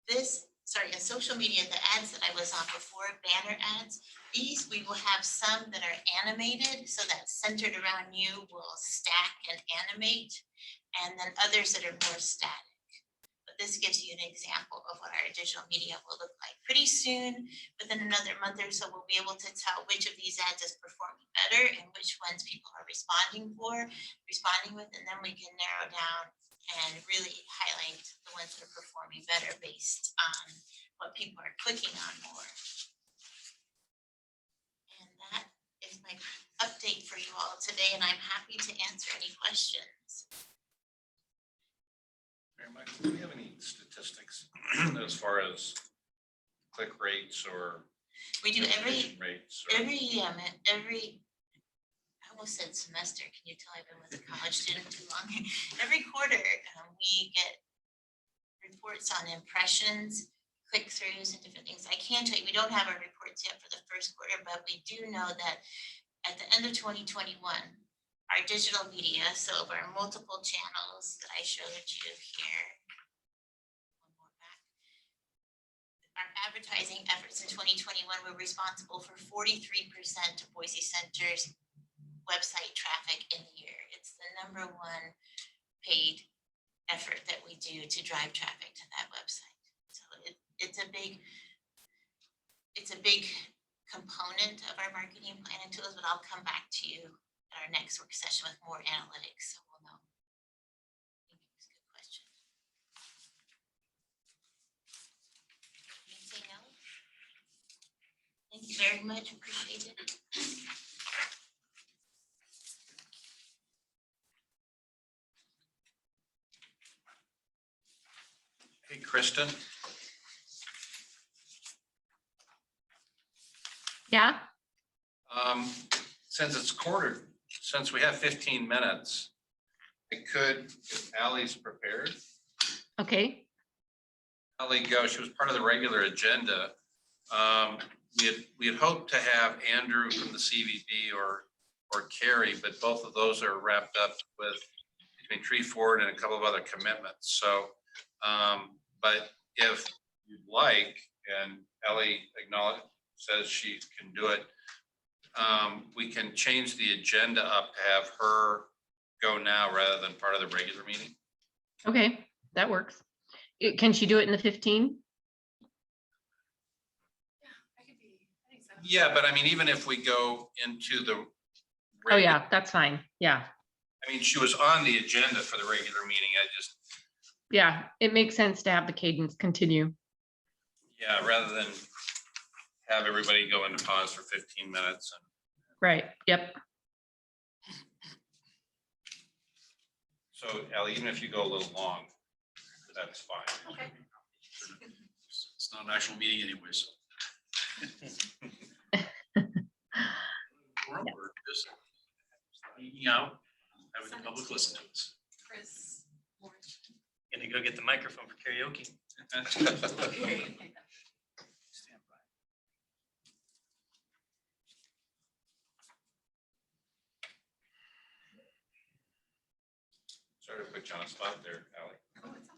this, sorry, a social media, the ads that I was on before, banner ads, these we will have some that are animated, so that centered around you will stack and animate. and then others that are more static. But this gives you an example of what our digital media will look like. Pretty soon, within another month or so, we'll be able to tell which of these ads is performing better and which ones people are responding with, and then we can narrow down and really highlight the ones that are performing better based on what people are clicking on more. And that is my update for you all today, and I'm happy to answer any questions. Mayor Michael, do we have any statistics as far as click rates or We do every, visitation rates? Or- I almost said semester. Can you tell I've been with a college student too long? Every quarter, we get reports on impressions, click-throughs, and different things. I can tell you, we don't have our reports yet for the first quarter, but we do know that at the end of 2021, our digital media, so of our multiple channels that I showed you here. One more back. Our advertising efforts in 2021 were responsible for 43% of Boise Center's website traffic in the year. It's the #1 paid effort that we do to drive traffic to that website. So it's a big component of our marketing plan and tools, but I'll come back to you at our next work session with more analytics, so we'll know. Thank you, it's a good question. Anything else? Thank you very much, appreciate it. Hey, Kristen, Yeah, since we have 15 minutes, I could, if Ally's prepared, okay, Ally go, she was part of the regular agenda. We had hoped to have Andrew from the CVB or Carrie, but both of those are wrapped up with between Tree Ford and a couple of other commitments. So, but if you'd like, and Ally says she can do it, we can change the agenda up to have her go now rather than part of the regular meeting. okay, that works. Can she do it in the 15? Yeah, but I mean, even if we go into the. Oh, yeah, that's fine. Yeah, I mean, she was on the agenda for the regular meeting. I just, yeah, it makes sense to have the cadence continue. yeah, rather than have everybody go into pause for 15 minutes. And Right, yep, so, Ally, even if you go a little long, that's fine. Okay. It's not an actual meeting anyways. We're just hanging out, having the public listen to us. Chris. Gonna go get the microphone for karaoke. Sorry to put you on a spot there, Ally. Oh, it's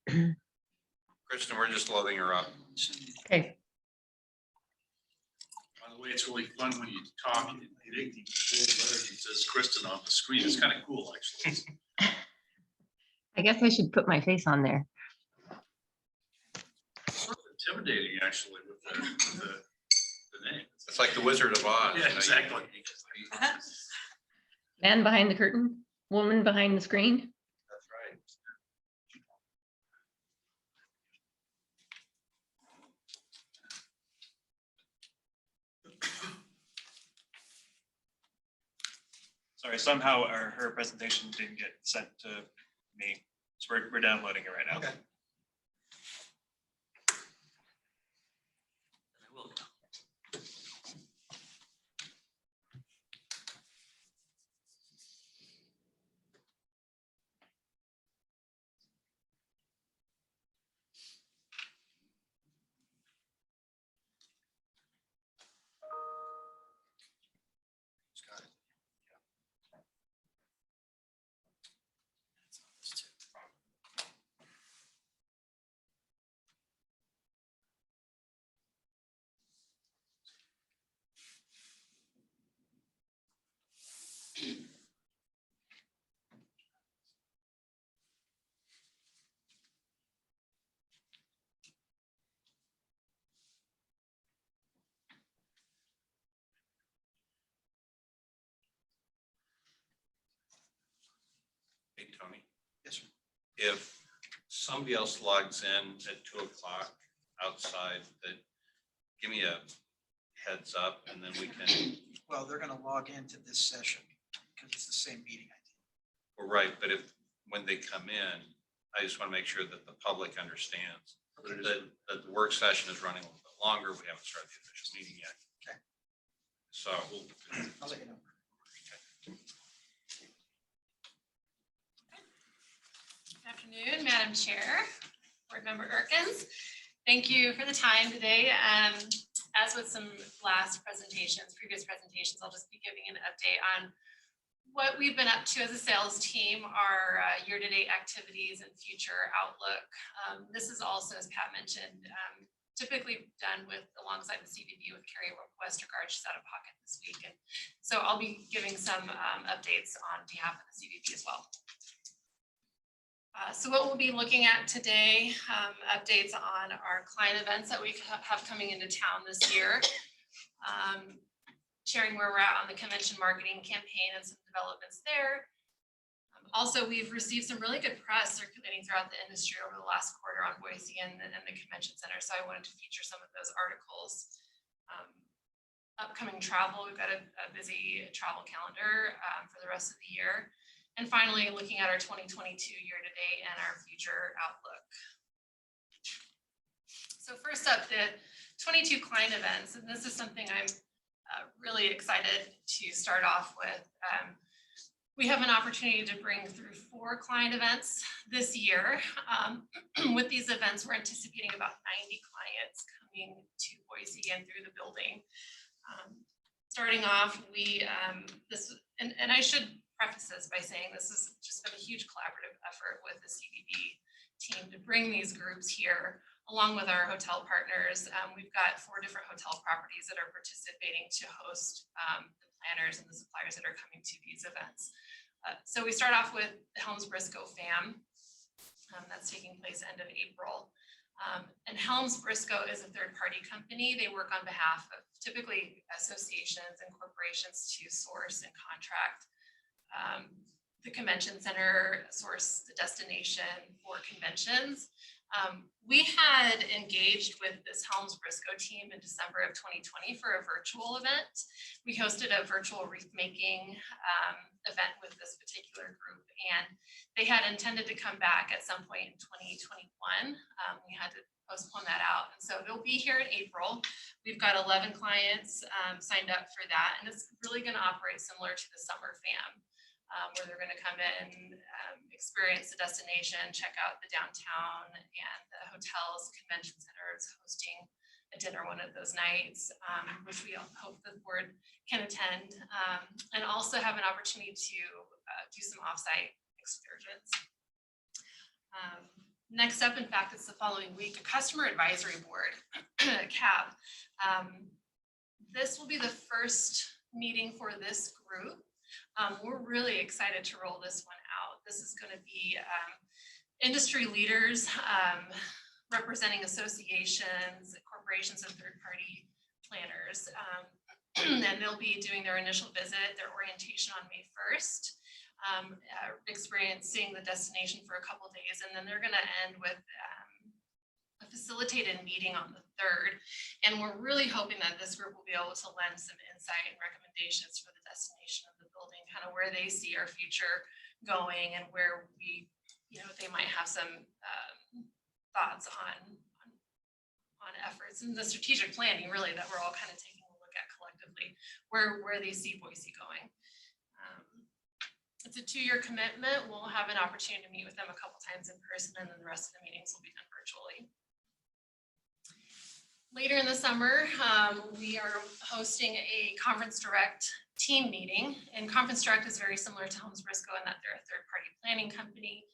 okay. Kristen, we're just loading her up. okay. By the way, it's really fun when you talk and big, bold letters, it says Kristen on the screen. It's kind of cool, actually. I guess I should put my face on there. Sort of intimidating, actually, with the name. It's like the Wizard of Oz. Yeah, exactly. Man behind the curtain, woman behind the screen. That's right. Sorry, somehow her presentation didn't get sent to me, so we're downloading it right now. Okay. Hey, Tony, Yes, sir. if somebody else logs in at 2 o'clock outside, that give me a heads up and then we can, Well, they're gonna log into this session because it's the same meeting, I think. we're right, but if, when they come in, I just want to make sure that the public understands that the work session is running a little bit longer. We haven't started the official meeting yet. Okay. So I'll let you know. Good afternoon, Madam Chair, Board Member Erkins. Thank you for the time today. As with some previous presentations, I'll just be giving an update on what we've been up to as a sales team, our year-to-date activities and future outlook. This is also, as Pat mentioned, typically done alongside the CVB with Carrie Westergaard. She's out of pocket this week. And so I'll be giving some updates on behalf of the CVB as well. So what we'll be looking at today, updates on our client events that we have coming into town this year. Sharing where we're at on the convention marketing campaign and some developments there. Also, we've received some really good press circulating throughout the industry over the last quarter on Boise and the convention center. So I wanted to feature some of those articles. Upcoming travel, we've got a busy travel calendar for the rest of the year. And finally, looking at our 2022 year-to-date and our future outlook. So first up, the 22 client events, and this is something I'm really excited to start off with. We have an opportunity to bring through 4 client events this year. With these events, we're anticipating about 90 clients coming to Boise and through the building. Starting off, and I should preface this by saying this has just been a huge collaborative effort with the CVB team to bring these groups here, along with our hotel partners. We've got 4 different hotel properties that are participating to host the planners and the suppliers that are coming to these events. So we start off with the Helms Briscoe FAM. That's taking place end of April. And Helms Briscoe is a third-party company. They work on behalf of typically associations and corporations to source and contract the convention center, source the destination for conventions. We had engaged with this Helms Briscoe team in December of 2020 for a virtual event. We hosted a virtual wreath making event with this particular group, and they had intended to come back at some point in 2021. We had to postpone that out, and so they'll be here in April. We've got 11 clients signed up for that, and it's really going to operate similar to the Summer FAM. Where they're going to come in, experience the destination, check out the downtown and the hotels, convention centers, hosting a dinner one of those nights, which we hope the board can attend, and also have an opportunity to do some offsite excursions. Next up, in fact, it's the following week, a customer advisory board, CAB. This will be the first meeting for this group. We're really excited to roll this one out. This is going to be industry leaders representing associations, corporations, and third-party planners. And they'll be doing their initial visit, their orientation on May 1st, experiencing the destination for a couple days, and then they're going to end with a facilitated meeting on the 3rd. And we're really hoping that this group will be able to lend some insight and recommendations for the destination of the building, kind of where they see our future going and where they might have some thoughts on efforts and the strategic planning really that we're all kind of taking a look at collectively, where they see Boise going. It's a 2-year commitment. We'll have an opportunity to meet with them a couple times in person, and then the rest of the meetings will be done virtually. Later in the summer, we are hosting a Conference Direct team meeting, and Conference Direct is very similar to Helms Briscoe in that they're a third-party planning company.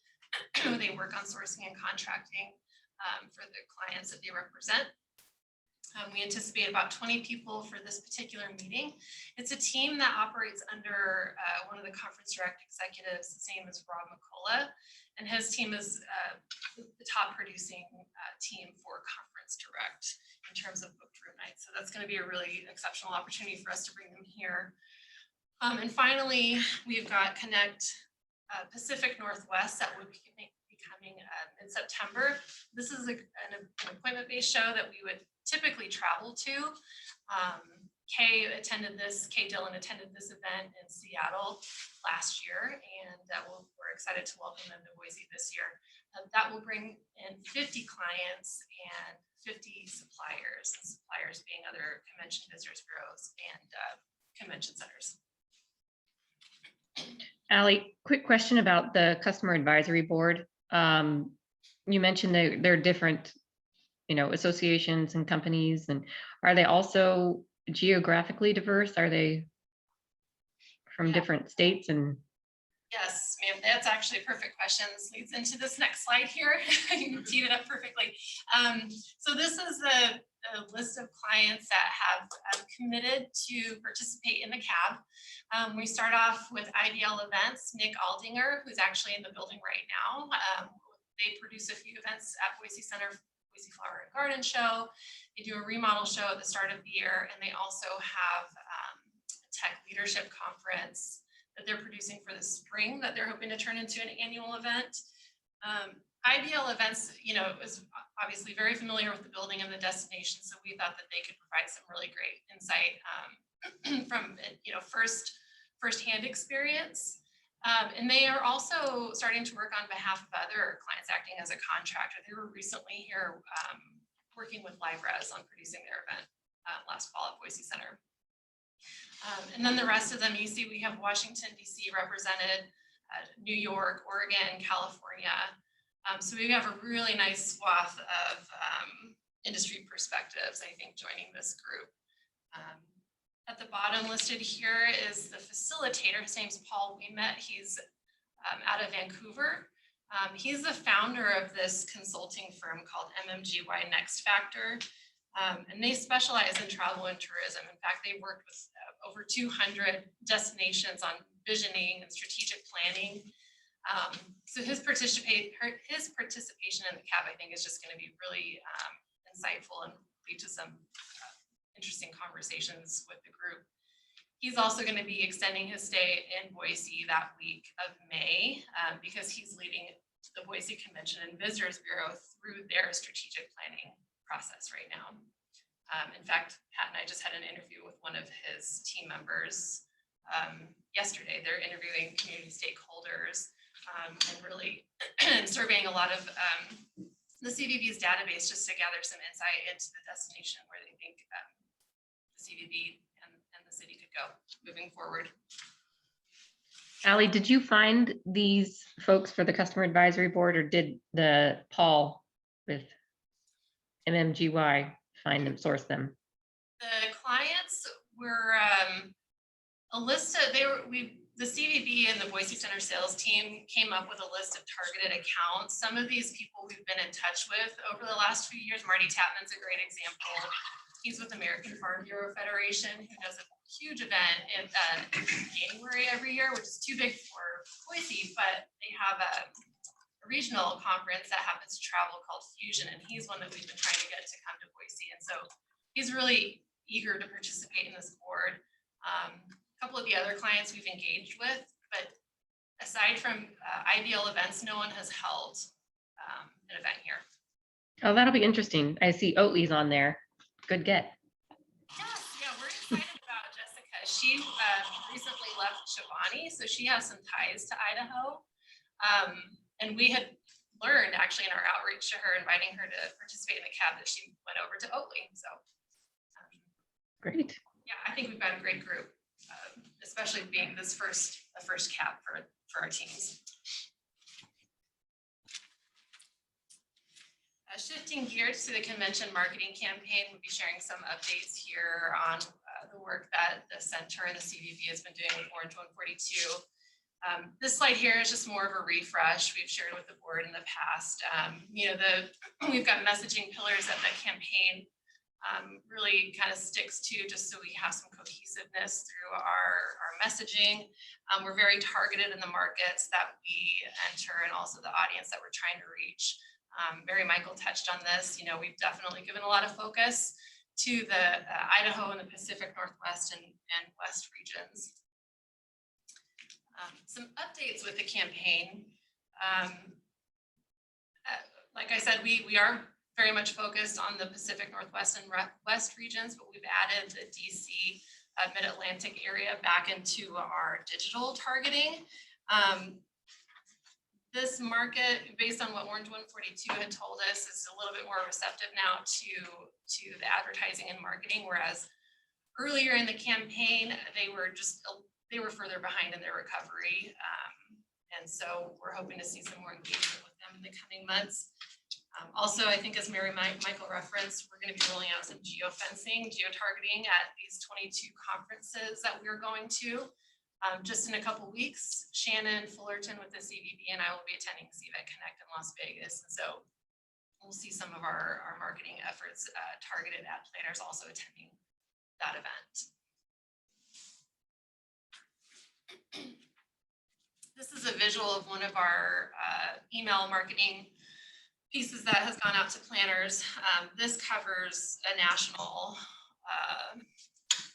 They work on sourcing and contracting for the clients that they represent. We anticipate about 20 people for this particular meeting. It's a team that operates under one of the Conference Direct executives, the same as Rob McCullough, and his team is the top producing team for Conference Direct in terms of booked room nights. So that's going to be a really exceptional opportunity for us to bring them here. And finally, we've got Connect Pacific Northwest that would be coming in September. This is an appointment-based show that we would typically travel to. Kay Dillon attended this event in Seattle last year, and we're excited to welcome them to Boise this year. That will bring in 50 clients and 50 suppliers, and suppliers being other convention visitors bureaus and convention centers. Allie, quick question about the customer advisory board. You mentioned there are different, associations and companies, and are they also geographically diverse? Are they from different states? And yes, ma'am, that's actually a perfect question. This leads into this next slide here. You teed it up perfectly. So this is a list of clients that have committed to participate in the CAB. We start off with IBL Events, Nick Aldinger, who's actually in the building right now. They produce a few events at Boise Center, Boise Flower and Garden Show. They do a remodel show at the start of the year, and they also have a tech leadership conference that they're producing for the spring that they're hoping to turn into an annual event. IBL Events, is obviously very familiar with the building and the destination, so we thought that they could provide some really great insight from firsthand experience. And they are also starting to work on behalf of other clients, acting as a contractor. They were recently here working with LiveRes on producing their event last fall at Boise Center. And then the rest of them, you see we have Washington, D.C. represented, New York, Oregon, California. So we have a really nice swath of industry perspectives, I think, joining this group. At the bottom listed here is the facilitator. His name's Paul Ouimet. He's out of Vancouver. He's the founder of this consulting firm called MMGY Next Factor. And they specialize in travel and tourism. In fact, they worked with over 200 destinations on visioning and strategic planning. So his participation in the CAB, I think, is just going to be really insightful and lead to some interesting conversations with the group. He's also going to be extending his stay in Boise that week of May because he's leading the Boise Convention and Visitors Bureau through their strategic planning process right now. In fact, Pat and I just had an interview with one of his team members yesterday. They're interviewing community stakeholders and really surveying a lot of the CVB's database just to gather some insight into the destination where they think the CVB and the city could go moving forward. Allie, did you find these folks for the customer advisory board, or did the Paul with MMGY find them, source them? The clients were a list of, the CVB and the Boise Center sales team came up with a list of targeted accounts. Some of these people we've been in touch with over the last few years. Marty Tapman's a great example. He's with American Farm Bureau Federation, who does a huge event in January every year, which is too big for Boise, but they have a regional conference that happens to travel called Fusion, and he's one that we've been trying to get to come to Boise. And so he's really eager to participate in this board. A couple of the other clients we've engaged with, but aside from IBL Events, no one has held an event here. Oh, that'll be interesting. I see Oatly's on there. Good get. Yes, yeah, we're excited about Jessica. She recently left Chobani, so she has some ties to Idaho. And we had learned actually in our outreach to her, inviting her to participate in the CAB, that she went over to Oatly. So Great. yeah, I think we've got a great group, especially being this the first CAB for our teams. Shifting gears to the convention marketing campaign, we'll be sharing some updates here on the work that the center and the CVB has been doing with Orange 142. This slide here is just more of a refresh we've shared with the board in the past. We've got messaging pillars that the campaign really kind of sticks to, just so we have some cohesiveness through our messaging. We're very targeted in the markets that we enter and also the audience that we're trying to reach. Mary Michael touched on this. We've definitely given a lot of focus to the Idaho and the Pacific Northwest and West regions. Some updates with the campaign. Like I said, we are very much focused on the Pacific Northwest and West regions, but we've added the DC Mid-Atlantic area back into our digital targeting. This market, based on what Orange 142 had told us, is a little bit more receptive now to the advertising and marketing, whereas earlier in the campaign, they were further behind in their recovery. And so we're hoping to see some more engagement with them in the coming months. Also, I think as Mary Michael referenced, we're going to be rolling out some geofencing, geotargeting at these 22 conferences that we're going to. Just in a couple weeks, Shannon Fullerton with the CVB and I will be attending CVET Connect in Las Vegas. And so we'll see some of our marketing efforts targeted at planners also attending that event. This is a visual of one of our email marketing pieces that has gone out to planners. This covers a national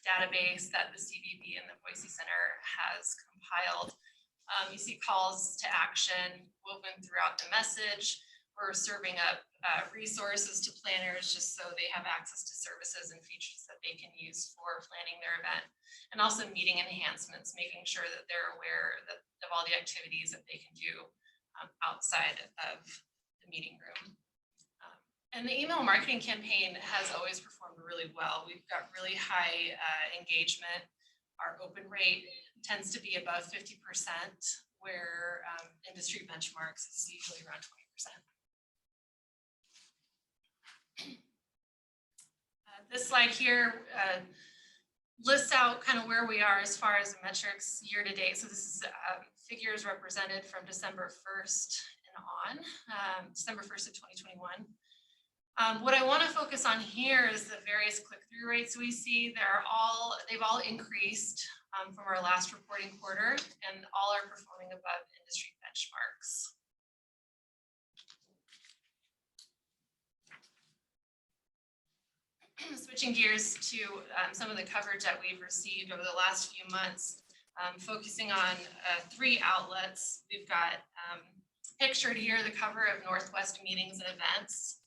database that the CVB and the Boise Center has compiled. You see calls to action woven throughout the message. We're serving up resources to planners just so they have access to services and features that they can use for planning their event. And also meeting enhancements, making sure that they're aware of all the activities that they can do outside of the meeting room. And the email marketing campaign has always performed really well. We've got really high engagement. Our open rate tends to be above 50%, where industry benchmarks is usually around 20%. This slide here lists out kind of where we are as far as the metrics year to date. So this is figures represented from December 1st and on, December 1st of 2021. What I want to focus on here is the various click-through rates we see. They've all increased from our last reporting quarter, and all are performing above industry benchmarks. Switching gears to some of the coverage that we've received over the last few months, focusing on 3 outlets. We've got pictured here the cover of Northwest Meetings and Events.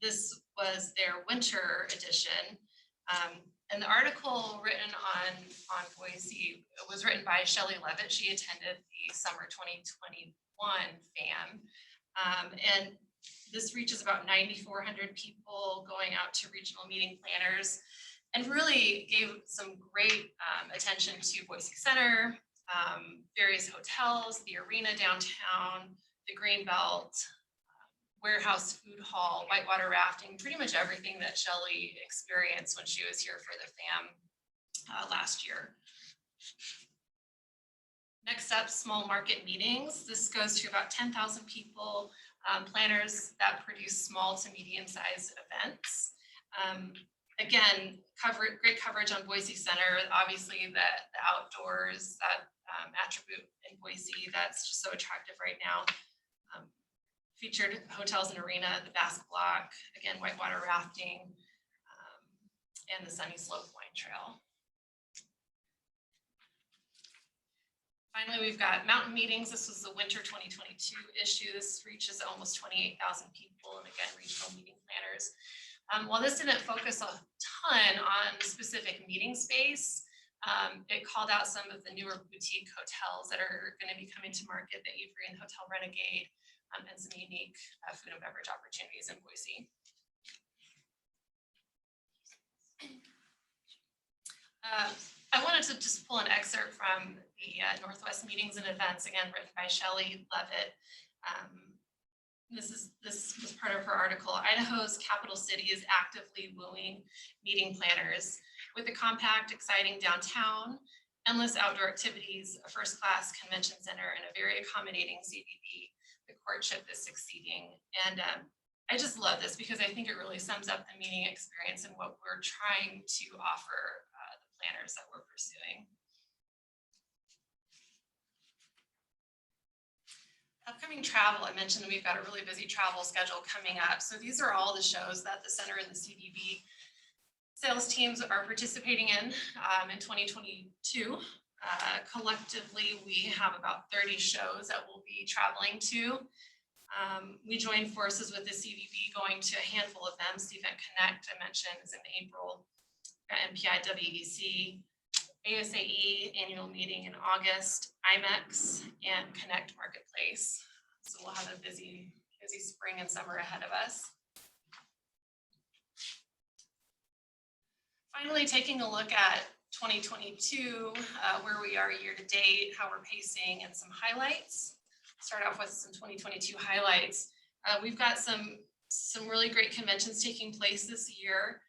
This was their winter edition. And the article written on Boise was written by Shelley Levitt. She attended the summer 2021 FAM. And this reaches about 9,400 people going out to regional meeting planners, and really gave some great attention to Boise Center, various hotels, the arena downtown, the Greenbelt, warehouse food hall, whitewater rafting, pretty much everything that Shelley experienced when she was here for the FAM last year. Next up, small market meetings. This goes to about 10,000 people, planners that produce small to medium-sized events. Again, great coverage on Boise Center. Obviously, the outdoors, that attribute in Boise that's just so attractive right now. Featured hotels and arena, the Basque Block, again, whitewater rafting, and the Sunny Slope Wine Trail. Finally, we've got mountain meetings. This was the winter 2022 issue. This reaches almost 28,000 people, and again, regional meeting planners. While this didn't focus a ton on specific meeting space, it called out some of the newer boutique hotels that are going to be coming to market, the Avery and Hotel Renegade, and some unique food and beverage opportunities in Boise. I wanted to just pull an excerpt from the Northwest Meetings and Events, again, written by Shelley Levitt. This was part of her article. Idaho's capital city is actively wooing meeting planners with a compact, exciting downtown, endless outdoor activities, a first-class convention center, and a very accommodating CVB. The courtship is succeeding. And I just love this because I think it really sums up the meeting experience and what we're trying to offer the planners that we're pursuing. Upcoming travel, I mentioned that we've got a really busy travel schedule coming up. So these are all the shows that the center and the CVB sales teams are participating in 2022. Collectively, we have about 30 shows that we'll be traveling to. We joined forces with the CVB, going to a handful of them. Steve Connect, I mentioned, is in April. MPI WEC, ASAE annual meeting in August, IMEX, and Connect Marketplace. So we'll have a busy spring and summer ahead of us. Finally, taking a look at 2022, where we are year to date, how we're pacing, and some highlights. Start off with some 2022 highlights. We've got some really great conventions taking place this year.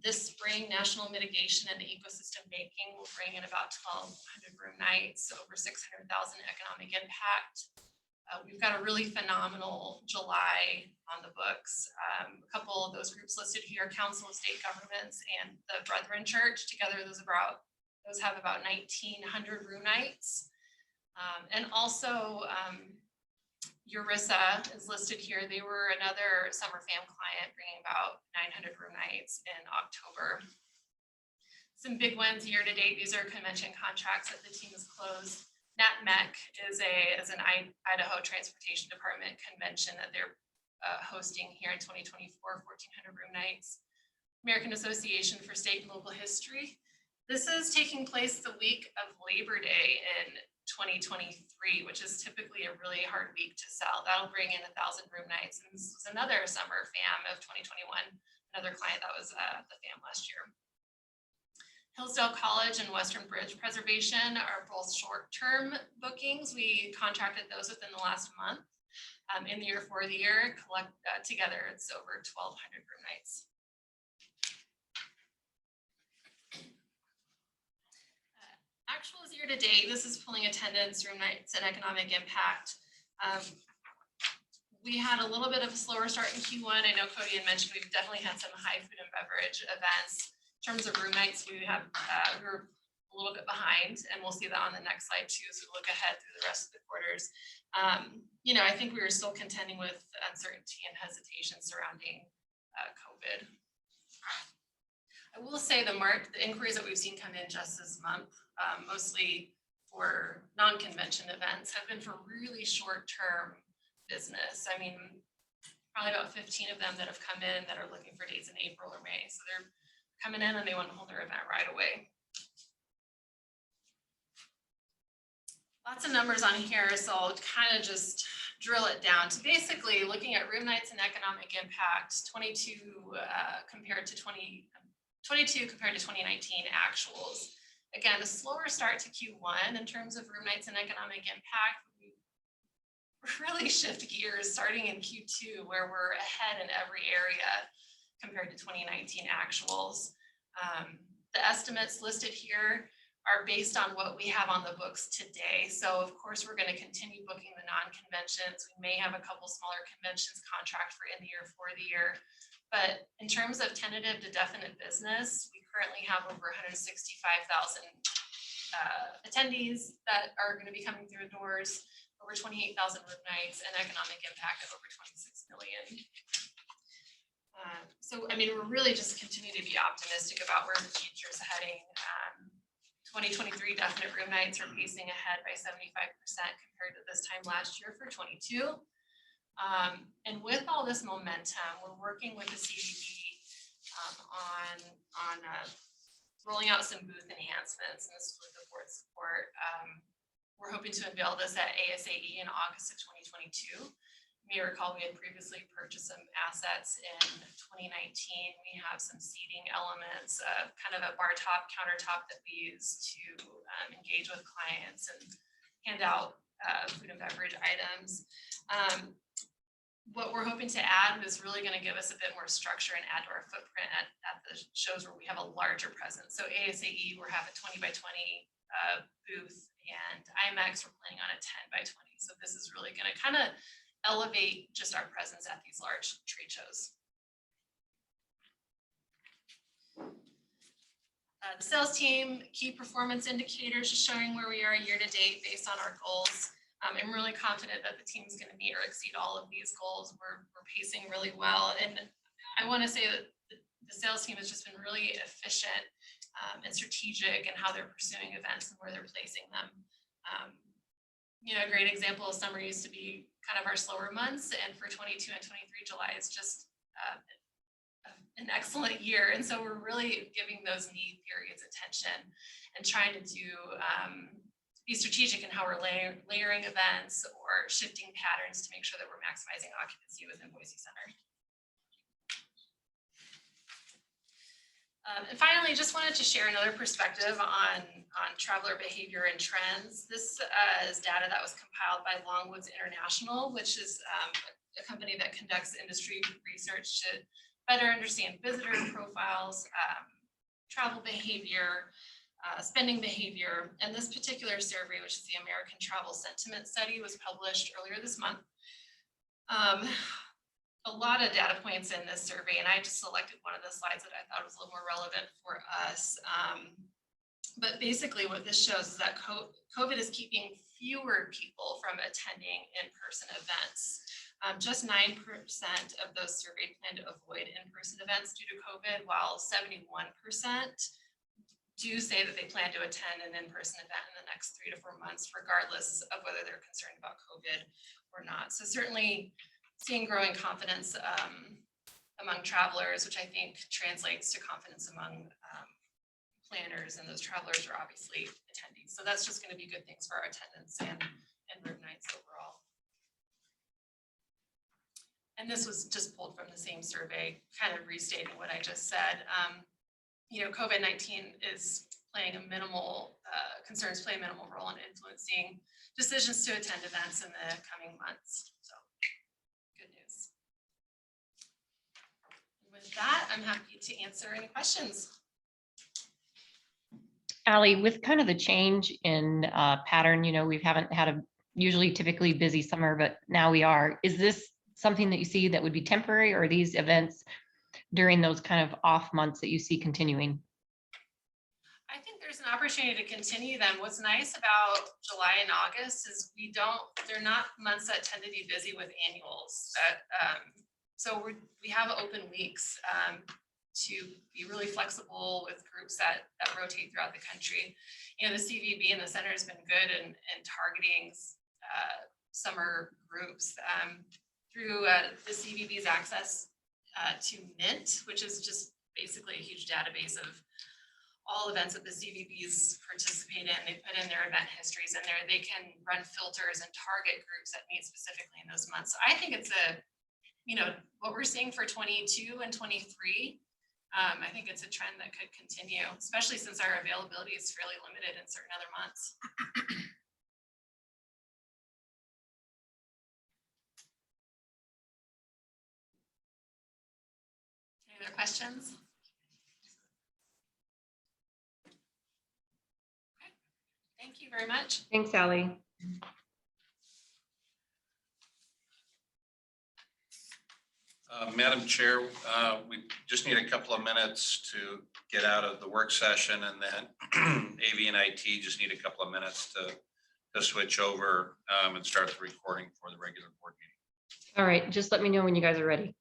This spring, National Mitigation and Ecosystem Banking will bring in about 1,200 room nights, over 600,000 economic impact. We've got a really phenomenal July on the books. A couple of those groups listed here, Council of State Governments and the Brethren Church. Together, those have about 1,900 room nights. And also, EURISA is listed here. They were another Summer Fam client, bringing about 900 room nights in October. Some big wins year to date. These are convention contracts that the team has closed. NatMec is an Idaho Transportation Department convention that they're hosting here in 2024, 1,400 room nights. American Association for State and Local History. This is taking place the week of Labor Day in 2023, which is typically a really hard week to sell. That'll bring in 1,000 room nights. And this was another summer FAM of 2021, another client that was the FAM last year. Hillsdale College and Western Bridge Preservation are both short-term bookings. We contracted those within the last month. In the year for the year, together, it's over 1,200 room nights. Actuals year to date, this is pulling attendance, room nights, and economic impact. We had a little bit of a slower start in Q1. I know Cody had mentioned we've definitely had some high food and beverage events. In terms of room nights, we were a little bit behind, and we'll see that on the next slide too as we look ahead through the rest of the quarters. I think we were still contending with uncertainty and hesitation surrounding COVID. I will say the inquiries that we've seen come in just this month, mostly for non-convention events, have been for really short-term business. I mean, probably about 15 of them that have come in that are looking for dates in April or May. So they're coming in and they want to hold their event right away. Lots of numbers on here, so I'll kind of just drill it down to basically looking at room nights and economic impact, 22 compared to 2019 actuals. Again, a slower start to Q1 in terms of room nights and economic impact. We really shift gears starting in Q2, where we're ahead in every area compared to 2019 actuals. The estimates listed here are based on what we have on the books today. So of course, we're going to continue booking the non-conventions. We may have a couple smaller conventions contract for in the year, for the year. But in terms of tentative to definite business, we currently have over 165,000 attendees that are going to be coming through the doors, over 28,000 room nights, and economic impact of over 26 million. So, I mean, we're really just continue to be optimistic about where the future is heading. 2023 definite room nights are pacing ahead by 75% compared to this time last year for 22. And with all this momentum, we're working with the CVB on rolling out some booth enhancements, and this is with the board's support. We're hoping to unveil this at ASAE in August of 2022. You may recall we had previously purchased some assets in 2019. We have some seating elements, kind of a bar top, countertop that we use to engage with clients and hand out food and beverage items. What we're hoping to add is really going to give us a bit more structure and add to our footprint at the shows where we have a larger presence. So ASAE, we're having a 20 by 20 booth, and IMEX, we're planning on a 10 by 20. So this is really going to kind of elevate just our presence at these large trade shows. The sales team, key performance indicators, just showing where we are year to date based on our goals. I'm really confident that the team's going to meet or exceed all of these goals. We're pacing really well. And I want to say that the sales team has just been really efficient and strategic and how they're pursuing events and where they're placing them. You know, a great example of summer used to be kind of our slower months, and for 22 and 23, July is just an excellent year. And so we're really giving those need periods attention and trying to do be strategic in how we're layering events or shifting patterns to make sure that we're maximizing occupancy within Boise Center. And finally, just wanted to share another perspective on traveler behavior and trends. This is data that was compiled by Longwoods International, which is a company that conducts industry research to better understand visitor profiles, travel behavior, spending behavior. And this particular survey, which is the American Travel Sentiment Study, was published earlier this month. A lot of data points in this survey, and I just selected one of the slides that I thought was a little more relevant for us. But basically what this shows is that COVID is keeping fewer people from attending in-person events. Just 9% of those surveyed plan to avoid in-person events due to COVID, while 71% do say that they plan to attend an in-person event in the next 3 to 4 months, regardless of whether they're concerned about COVID or not. So certainly seeing growing confidence among travelers, which I think translates to confidence among planners, and those travelers are obviously attendees. So that's just going to be good things for our attendance and room nights overall. And this was just pulled from the same survey, kind of restating what I just said. You know, COVID-19 is playing a minimal, concerns play a minimal role in influencing decisions to attend events in the coming months. So good news. With that, I'm happy to answer any questions. Allie, with kind of the change in pattern, you know, we haven't had a usually typically busy summer, but now we are. Is this something that you see that would be temporary, or are these events during those kind of off months that you see continuing? I think there's an opportunity to continue them. What's nice about July and August is they're not months that tend to be busy with annuals. So we have open weeks to be really flexible with groups that rotate throughout the country. You know, the CVB and the center has been good in targeting summer groups through the CVB's access to Mint, which is just basically a huge database of all events that the CVBs participate in. They put in their event histories in there. They can run filters and target groups that meet specifically in those months. So I think it's what we're seeing for 22 and 23. I think it's a trend that could continue, especially since our availability is fairly limited in certain other months. Any other questions? Okay. Thank you very much. Thanks, Allie. Madam Chair, we just need a couple of minutes to get out of the work session, and then AV and IT just need a couple of minutes to switch over and start the recording for the regular board meeting. All right, just let me know when you guys are ready.